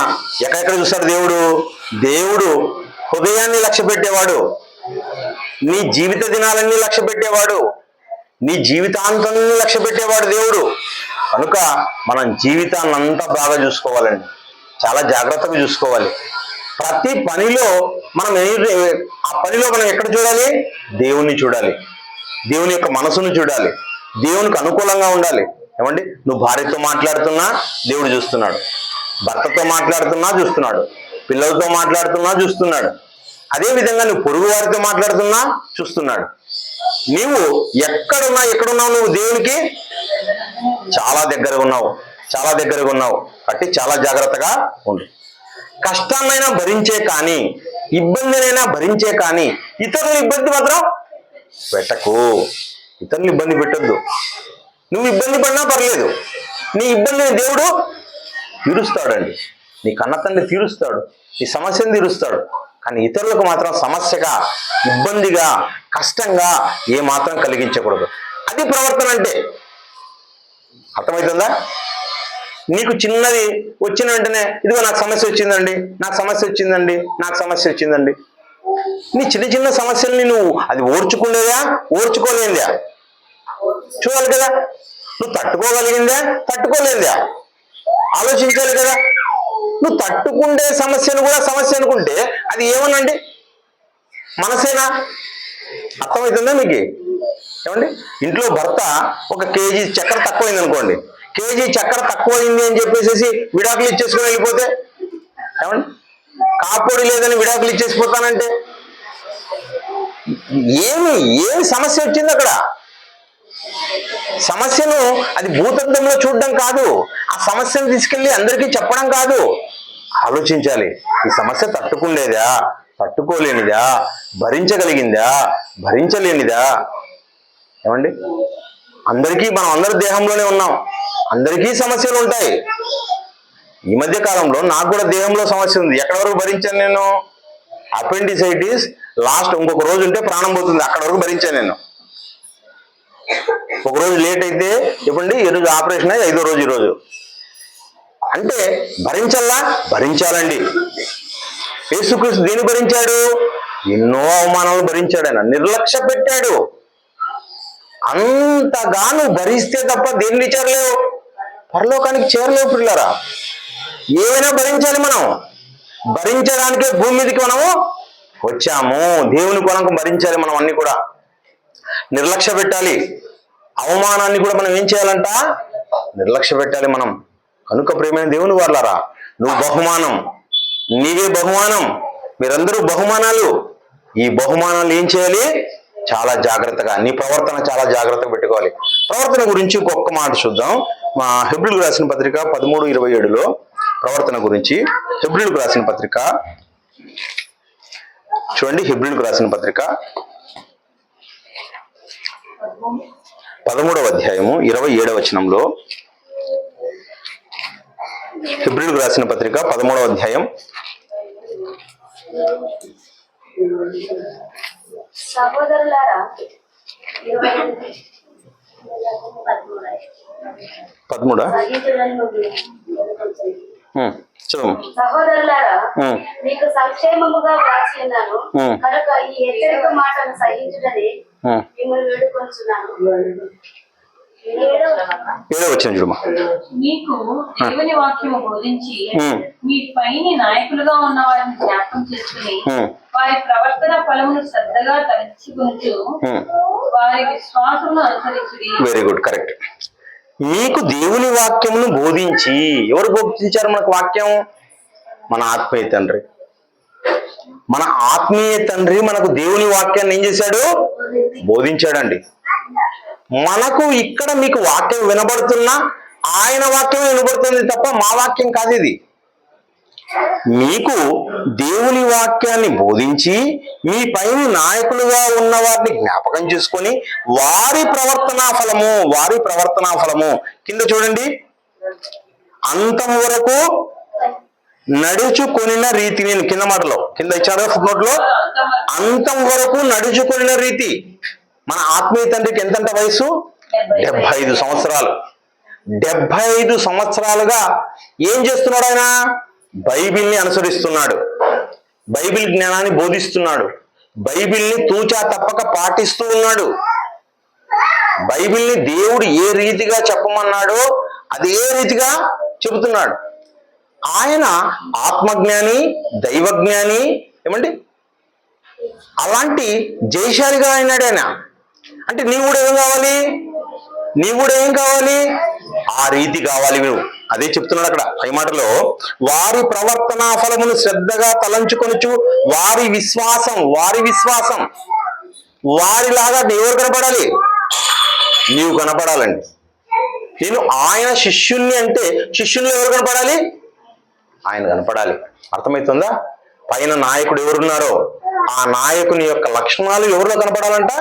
ఎక్కడెక్కడ చూస్తాడు దేవుడు? దేవుడు హృదయాన్ని లక్ష్య పెట్టేవాడు, నీ జీవిత దినాలన్నీ లక్ష్య పెట్టేవాడు, నీ జీవితాంతాన్ని లక్ష్య పెట్టేవాడు దేవుడు. కనుక మనం జీవితాన్ని అంతా బాగా చూసుకోవాలండి, చాలా జాగ్రత్తగా చూసుకోవాలి. ప్రతి పనిలో మనం ఆ పనిలో మనం ఎక్కడ చూడాలి? దేవుణ్ణి చూడాలి, దేవుని యొక్క మనసును చూడాలి, దేవునికి అనుకూలంగా ఉండాలి. ఏమండి, నువ్వు భార్యతో మాట్లాడుతున్నా దేవుడు చూస్తున్నాడు, భర్తతో మాట్లాడుతున్నా చూస్తున్నాడు, పిల్లలతో మాట్లాడుతున్నా చూస్తున్నాడు. అదేవిధంగా నువ్వు పొరుగు వారితో మాట్లాడుతున్నా చూస్తున్నాడు. నీవు ఎక్కడున్నావు నువ్వు దేవునికి చాలా దగ్గరగా ఉన్నావు. కాబట్టి చాలా జాగ్రత్తగా ఉండు. కష్టాన్నైనా భరించే కానీ, ఇబ్బందినైనా భరించే కానీ ఇతరులు ఇబ్బంది మాత్రం పెట్టకు. ఇతరులు ఇబ్బంది పెట్టద్దు. నువ్వు ఇబ్బంది పడినా పర్లేదు, నీ ఇబ్బందిని దేవుడు తీరుస్తాడండి. నీ కన్న తండ్రి తీరుస్తాడు, నీ సమస్యను తీరుస్తాడు. కానీ ఇతరులకు మాత్రం సమస్యగా, ఇబ్బందిగా, కష్టంగా ఏ మాత్రం కలిగించకూడదు. అది ప్రవర్తన అంటే. అర్థమవుతుందా? నీకు చిన్నది వచ్చిన వెంటనే ఇదిగో నాకు సమస్య వచ్చిందండి. నీ చిన్న సమస్యల్ని నువ్వు అది ఓర్చుకోలేదా? చూడాలి కదా. నువ్వు తట్టుకోలేదా? ఆలోచించాలి కదా. నువ్వు తట్టుకుంటే సమస్యను కూడా సమస్య అనుకుంటే అది ఏమనండి? మనసేనా? అర్థమవుతుందా మీకు? ఏమండి, ఇంట్లో భర్త 1 కేజీ చక్కెర తక్కువైంది అనుకోండి, కేజీ చక్కెర తక్కువైంది అని చెప్పేసి విడాకులు ఇచ్చేసుకుని వెళ్ళిపోతే, ఏమండి, కాపొడి లేదని విడాకులు ఇచ్చేసిపోతానంటే ఏమి సమస్య వచ్చింది అక్కడ? సమస్యను అది భూతద్దంలో చూడడం కాదు, ఆ సమస్యను తీసుకెళ్లి అందరికీ చెప్పడం కాదు. ఆలోచించాలి, ఈ సమస్య తట్టుకోలేనిదా, భరించగలిగిందా, భరించలేనిదా? ఏమండి, మనం అందరి దేహంలోనే ఉన్నాం, అందరికీ సమస్యలు ఉంటాయి. ఈ మధ్య కాలంలో నాకు కూడా దేహంలో సమస్య ఉంది. ఎక్కడి వరకు భరించాను నేను? అపెండిసైటిస్, లాస్ట్ ఇంకొక రోజు ఉంటే ప్రాణం పోతుంది, అక్కడ వరకు భరించాను నేను. ఒక రోజు లేట్ అయితే చెప్పండి, ఈరోజు ఆపరేషన్ అయ్యి 5వ రోజు ఈరోజు. అంటే భరించాలండి. యేసుక్రీస్తు దేని భరించాడు? ఎన్నో అవమానాలు భరించాడు. ఆయన నిర్లక్ష్య పెట్టాడు. అంతగాను భరిస్తే తప్ప దేన్ని చేరలేవు, పరలోకానికి చేరలేవు పిల్లరా. ఏమైనా భరించాలి. మనం భరించడానికే భూమి మీదకి మనము వచ్చాము. దేవుని కొరకు భరించాలి. మనం అన్ని కూడా నిర్లక్ష్య పెట్టాలి. అవమానాన్ని కూడా మనం ఏం చేయాలంట? నిర్లక్ష్య పెట్టాలి మనం. కనుక ప్రియమైన దేవుని వారలారా, నువ్వు బహుమానం, నీవే బహుమానం, మీరందరూ బహుమానాలు. ఈ బహుమానాలు ఏం చేయాలి? చాలా జాగ్రత్తగా, నీ ప్రవర్తన చాలా జాగ్రత్తగా పెట్టుకోవాలి. ప్రవర్తన గురించి ఇంకొక మాట చూద్దాం. మా హెబ్రీయులకు రాసిన పత్రిక 13:27లో ప్రవర్తన గురించి. హెబ్రీయులకు రాసిన పత్రిక చూడండి. హెబ్రీయులకు రాసిన పత్రిక 13వ అధ్యాయము 27వ వచనంలో, హెబ్రీయులకు రాసిన పత్రిక 13వ అధ్యాయం సహోదరులారా, 13 సహోదరులారా, మీకు సంక్షేమముగా వ్రాసి ఉన్నాను కనుక ఈ హెచ్చరిక మాటను సహించుటని మిమ్మల్ని వేడుకొంచున్నాను. 7వ వచనం చూడమ్మా. మీకు దేవుని వాక్యము బోధించి మీ పైని నాయకులుగా ఉన్న వారిని జ్ఞాపకం చేసుకుని వారి ప్రవర్తన ఫలమును శ్రద్ధగా తలచుకుంటూ వారి విశ్వాసమును అనుసరించుడి. Very good, correct. మీకు దేవుని వాక్యమును బోధించి, ఎవరు బోధించారు మనకు వాక్యం? మన ఆత్మీయ తండ్రి. మన ఆత్మీయ తండ్రి మనకు దేవుని వాక్యాన్ని ఏం చేశాడు? బోధించాడండి. మనకు ఇక్కడ మీకు వాక్యం వినబడుతున్నా ఆయన వాక్యం వినబడుతుంది తప్ప మా వాక్యం కాదు ఇది. మీకు దేవుని వాక్యాన్ని బోధించి మీ పైన నాయకులుగా ఉన్న వారిని జ్ఞాపకం చేసుకొని వారి ప్రవర్తనా ఫలము కింద చూడండి, అంతం వరకు నడుచుకొనిన రీతి. నేను కింద మాటలో కింద ఇచ్చాడు ఫుట్ నోట్ లో, అంతం వరకు నడుచుకొనిన రీతి. మన ఆత్మీయ తండ్రికి ఎంతంట వయసు? 75 సంవత్సరాలు. 75 సంవత్సరాలుగా ఏం చేస్తున్నాడు ఆయన? బైబిల్ని అనుసరిస్తున్నాడు, బైబిల్ జ్ఞానాన్ని బోధిస్తున్నాడు, బైబిల్ని తూచా తప్పక పాటిస్తూ ఉన్నాడు. బైబిల్ని దేవుడు ఏ రీతిగా చెప్పమన్నాడో అదే రీతిగా చెబుతున్నాడు. ఆయన ఆత్మజ్ఞాని, దైవజ్ఞాని. ఏమండి, అలాంటి జయశాలిగా అయినాడు ఆయన. అంటే నీవు కూడా ఏం కావాలి? ఆ రీతి కావాలి నువ్వు. అదే చెప్తున్నాడు అక్కడ పై మాటలో, వారి ప్రవర్తనా ఫలమును శ్రద్ధగా తలంచుకొనుచు వారి విశ్వాసం వారిలాగా ఎవరు కనపడాలి? నీవు కనపడాలండి. నేను ఆయన శిష్యుణ్ణి అంటే శిష్యుల్లో ఎవరు కనపడాలి? ఆయన కనపడాలి. అర్థమవుతుందా? పైన నాయకుడు ఎవరున్నారో ఆ నాయకుని యొక్క లక్షణాలు ఎవరిలో కనపడాలంట?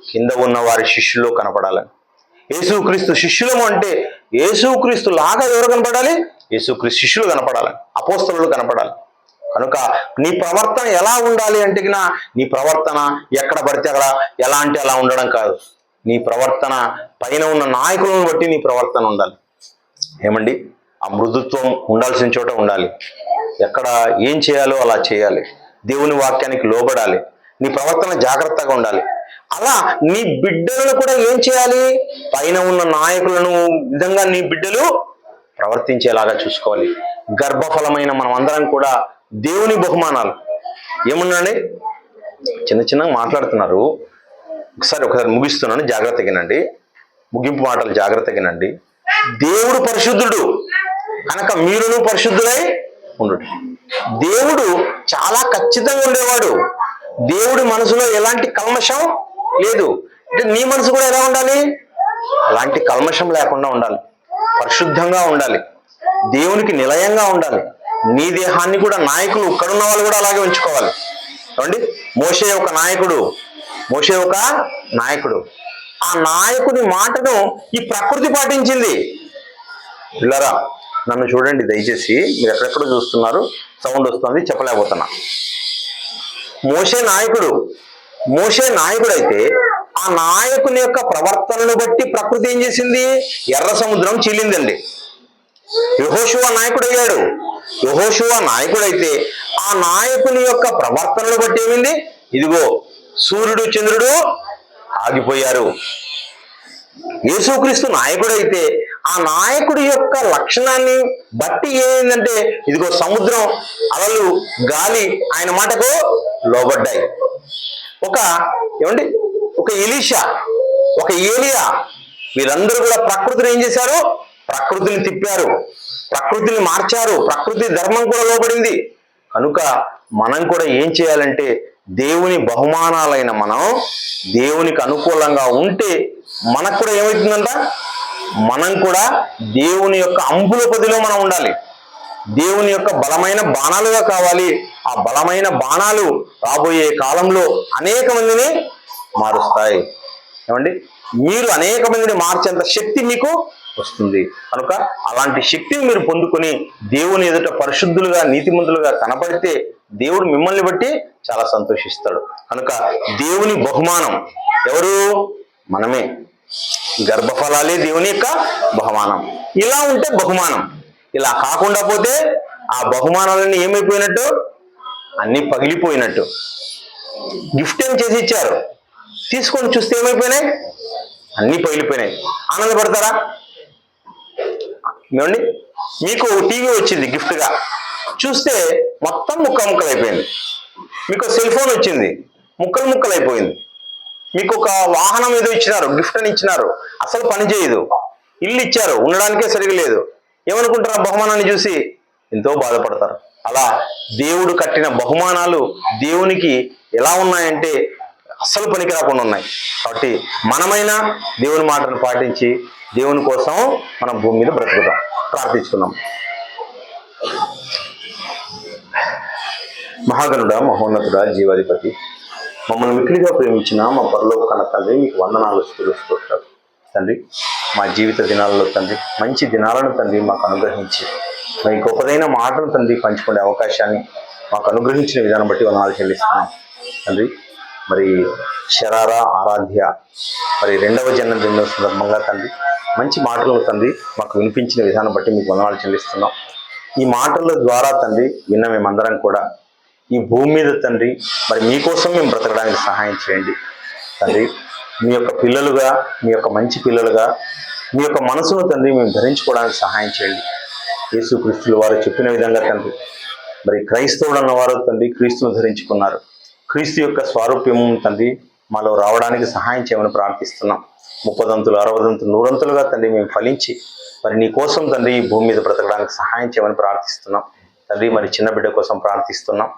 కింద ఉన్న వారి శిష్యుల్లో కనపడాలని. యేసుక్రీస్తు శిష్యులము అంటే యేసుక్రీస్తు లాగా ఎవరు కనపడాలి? యేసుక్రీస్తు శిష్యులు కనపడాలి, అపోస్తలులు కనపడాలి. కనుక నీ ప్రవర్తన ఎలా ఉండాలి అంటే, నీ ప్రవర్తన ఎక్కడ పడితే అక్కడ ఎలా అంటే అలా ఉండడం కాదు. నీ ప్రవర్తన పైన ఉన్న నాయకులను బట్టి నీ ప్రవర్తన ఉండాలి. ఏమండి, ఆ మృదుత్వం ఉండాల్సిన చోట ఉండాలి. ఎక్కడ ఏం చేయాలో అలా చేయాలి. దేవుని వాక్యానికి లోబడాలి. నీ ప్రవర్తన జాగ్రత్తగా ఉండాలి. అలా నీ బిడ్డలను కూడా ఏం చేయాలి? పైన ఉన్న నాయకులను విధంగా నీ బిడ్డలు ప్రవర్తించేలాగా చూసుకోవాలి. గర్భఫలమైన మనం అందరం కూడా దేవుని బహుమానాలు. ఏమున్నాండి, చిన్నగా మాట్లాడుతున్నారు. ఒకసారి ముగిస్తున్నాను, జాగ్రత్తగా వినండి. ముగింపు మాటలు జాగ్రత్తగా వినండి. దేవుడు పరిశుద్ధుడు కనుక మీరును పరిశుద్ధులై ఉండు. దేవుడు చాలా ఖచ్చితంగా ఉండేవాడు. దేవుడి మనసులో ఎలాంటి కల్మషం లేదు. అంటే నీ మనసు కూడా ఎలా ఉండాలి? అలాంటి కల్మషం లేకుండా ఉండాలి, పరిశుద్ధంగా ఉండాలి, దేవునికి నిలయంగా ఉండాలి. నీ దేహాన్ని కూడా నాయకులు ఇక్కడున్న వాళ్ళు కూడా అలాగే ఉంచుకోవాలి. ఏమండి? మోషే ఒక నాయకుడు, మోషే ఒక నాయకుడు. ఆ నాయకుని మాటను ఈ ప్రకృతి పాటించింది. పిల్లరా, నన్ను చూడండి దయచేసి, మీరు ఎక్కడెక్కడో చూస్తున్నారు, సౌండ్ వస్తుంది, చెప్పలేకపోతున్నా. మోషే నాయకుడు, మోషే నాయకుడైతే ఆ నాయకుని యొక్క ప్రవర్తనను బట్టి ప్రకృతి ఏం చేసింది? ఎర్ర సముద్రం చీలిందండి. యెహోషువ నాయకుడయ్యాడు. యెహోషువ నాయకుడైతే ఆ నాయకుని యొక్క ప్రవర్తనను బట్టి ఏమైంది? ఇదిగో సూర్యుడు చంద్రుడు ఆగిపోయారు. యేసుక్రీస్తు నాయకుడైతే ఆ నాయకుడి యొక్క లక్షణాన్ని బట్టి ఏమైందంటే ఇదిగో సముద్రం, అలలు, గాలి ఆయన మాటకు లోబడ్డాయి. ఒక ఎలీషా, ఒక ఏలియా, వీరందరూ కూడా ప్రకృతిని ఏం చేశారు? ప్రకృతిని తిప్పారు, ప్రకృతిని మార్చారు, ప్రకృతి ధర్మం కూడా లోబడింది. కనుక మనం కూడా ఏం చేయాలంటే దేవుని బహుమానాలైన మనం దేవునికి అనుకూలంగా ఉంటే మనకు కూడా ఏమవుతుందంట? మనం కూడా దేవుని యొక్క అంబుల పొదిలో మనం ఉండాలి. దేవుని యొక్క బలమైన బాణాలుగా కావాలి. ఆ బలమైన బాణాలు రాబోయే కాలంలో అనేక మందిని మారుస్తాయి. ఏమండి? మీరు అనేక మందిని మార్చేంత శక్తి మీకు వస్తుంది. కనుక అలాంటి శక్తిని మీరు పొందుకొని దేవుని ఎదుట పరిశుద్ధులుగా, నీతిమంతులుగా కనపడితే దేవుడు మిమ్మల్ని బట్టి చాలా సంతోషిస్తాడు. కనుక దేవుని బహుమానం ఎవరు? మనమే. గర్భఫలాలే దేవుని యొక్క బహుమానం. ఇలా ఉంటే బహుమానం. ఇలా కాకుండా పోతే ఆ బహుమానాలన్నీ ఏమైపోయినట్టు? అన్నీ పగిలిపోయినట్టు. గిఫ్ట్ ఏం చేసి ఇచ్చారు, తీసుకొని చూస్తే ఏమైపోయినాయి? అన్నీ పగిలిపోయినాయి. ఆనందపడతారా? ఏమండి? మీకు టీవీ వచ్చింది గిఫ్ట్గా, చూస్తే మొత్తం ముక్కలు అయిపోయింది. మీకు సెల్ ఫోన్ వచ్చింది, ముక్కలు అయిపోయింది. మీకు ఒక వాహనం ఏదో ఇచ్చినారు, గిఫ్ట్ అని ఇచ్చినారు, అసలు పని చేయదు. ఇల్లు ఇచ్చారు, ఉండడానికే సరిగా లేదు. ఏమనుకుంటారు? బహుమానాన్ని చూసి ఎంతో బాధపడతారు. అలా దేవుడు కట్టిన బహుమానాలు దేవునికి ఎలా ఉన్నాయంటే అస్సలు పనికి రాకుండా ఉన్నాయి. కాబట్టి మనమైనా దేవుని మాటను పాటించి దేవుని కోసం మనం భూమి మీద బ్రతుకుతాం. ప్రార్థించుకుందాం. మహాగణుడా, మహోన్నతుడా, జీవాధిపతి, మమ్మల్ని మిక్కిలిగా ప్రేమించిన మా పరలోక కన్న తండ్రి, మీకు వందనాలు, స్తుతులు తండ్రి. మా జీవిత దినాలలో తండ్రి మంచి దినాలను తండ్రి మాకు అనుగ్రహించి మీ గొప్పదైన మాటను తండ్రి పంచుకునే అవకాశాన్ని మాకు అనుగ్రహించిన విధానం బట్టి వందనాలు చెల్లిస్తున్నాం తండ్రి. మరి శరార ఆరాధ్య మరి 2వ జన్మదిన సందర్భంగా తండ్రి మంచి మాటలను తండ్రి మాకు వినిపించిన విధానం బట్టి మీకు వందనాలు చెల్లిస్తున్నాం. ఈ మాటల ద్వారా తండ్రి విన్న మేమందరం కూడా ఈ భూమి మీద తండ్రి మరి మీకోసం మేము బ్రతకడానికి సహాయం చేయండి తండ్రి. మీ యొక్క పిల్లలుగా, మీ యొక్క మంచి పిల్లలుగా మీ యొక్క మనసును తండ్రి మేము ధరించుకోవడానికి సహాయం చేయండి. యేసుక్రీస్తుల వారు చెప్పిన విధంగా తండ్రి మరి క్రైస్తవులు అన్నవారు తండ్రి క్రీస్తును ధరించుకున్నారు. క్రీస్తు యొక్క స్వారూప్యము తండ్రి మాలో రావడానికి సహాయం చేయమని ప్రార్థిస్తున్నాం. 30 దంతులు 60 దంతులు 100 దంతులుగా తండ్రి మేము ఫలించి మరి నీ కోసం తండ్రి ఈ భూమి మీద బ్రతకడానికి సహాయం చేయమని ప్రార్థిస్తున్నాం తండ్రి. మరి చిన్న బిడ్డ కోసం ప్రార్థిస్తున్నాం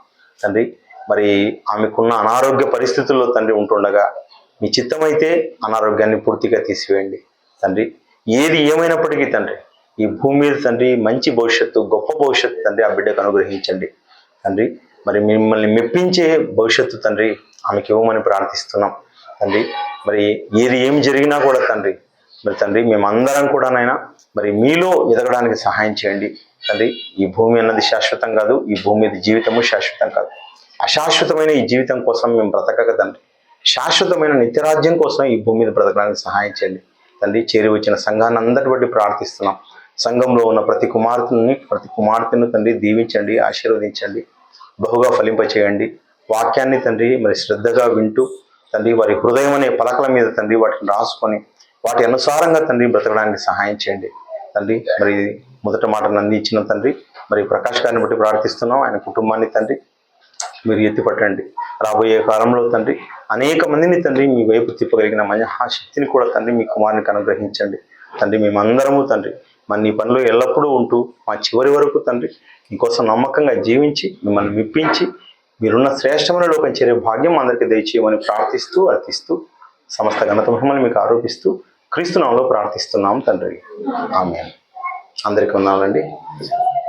తండ్రి. మరి ఆమెకున్న అనారోగ్య పరిస్థితుల్లో తండ్రి ఉంటుండగా మీ చిత్తమైతే అనారోగ్యాన్ని పూర్తిగా తీసివేయండి తండ్రి. ఏది ఏమైనప్పటికీ తండ్రి ఈ భూమి మీద తండ్రి మంచి భవిష్యత్తు, గొప్ప భవిష్యత్తు తండ్రి ఆ బిడ్డకు అనుగ్రహించండి తండ్రి. మరి మిమ్మల్ని మెప్పించే భవిష్యత్తు తండ్రి ఆమెకి ఇవ్వమని ప్రార్థిస్తున్నాం తండ్రి. మరి ఏమి జరిగినా కూడా తండ్రి మరి తండ్రి మేమందరం కూడా నాయన మరి మీలో ఎదగడానికి సహాయం చేయండి తండ్రి. ఈ భూమి అన్నది శాశ్వతం కాదు, ఈ భూమి మీద జీవితము శాశ్వతం కాదు. అశాశ్వతమైన ఈ జీవితం కోసం మేము బ్రతకక తండ్రి శాశ్వతమైన నిత్యరాజ్యం కోసం ఈ భూమి మీద బ్రతకడానికి సహాయం చేయండి తండ్రి. చేరి వచ్చిన సంఘాన్ని అందరి బట్టి ప్రార్థిస్తున్నాం. సంఘంలో ఉన్న ప్రతి కుమార్తెను తండ్రి దీవించండి, ఆశీర్వదించండి, బహుగా ఫలింపచేయండి. వాక్యాన్ని తండ్రి మరి శ్రద్ధగా వింటూ తండ్రి వారి హృదయం అనే పలకల మీద తండ్రి వాటిని రాసుకొని వాటి అనుసారంగా తండ్రి బ్రతకడానికి సహాయం చేయండి తండ్రి. మరి మొదట మాటను అందించిన తండ్రి మరి ప్రకాష్ గారిని బట్టి ప్రార్థిస్తున్నాం. ఆయన కుటుంబాన్ని తండ్రి మీరు ఎత్తిపట్టండి. రాబోయే కాలంలో తండ్రి అనేక మందిని తండ్రి మీ వైపు తిప్పగలిగిన మహాశక్తిని కూడా తండ్రి మీ కుమారునికి అనుగ్రహించండి తండ్రి. మేమందరము తండ్రి మరి నీ పనిలో ఎల్లప్పుడూ ఉంటూ మా చివరి వరకు తండ్రి మీకోసం నమ్మకంగా జీవించి మిమ్మల్ని మెప్పించి మీరున్న శ్రేష్టమైన లోకం చేరే భాగ్యం అందరికీ దయచేయమని ప్రార్థిస్తూ అర్థిస్తూ సమస్త ఘనత మహిమలు మీకు ఆరోపిస్తూ క్రీస్తు నామములో ప్రార్థిస్తున్నాం తండ్రి. ఆమేన్. అందరికీ ఉన్నామండి.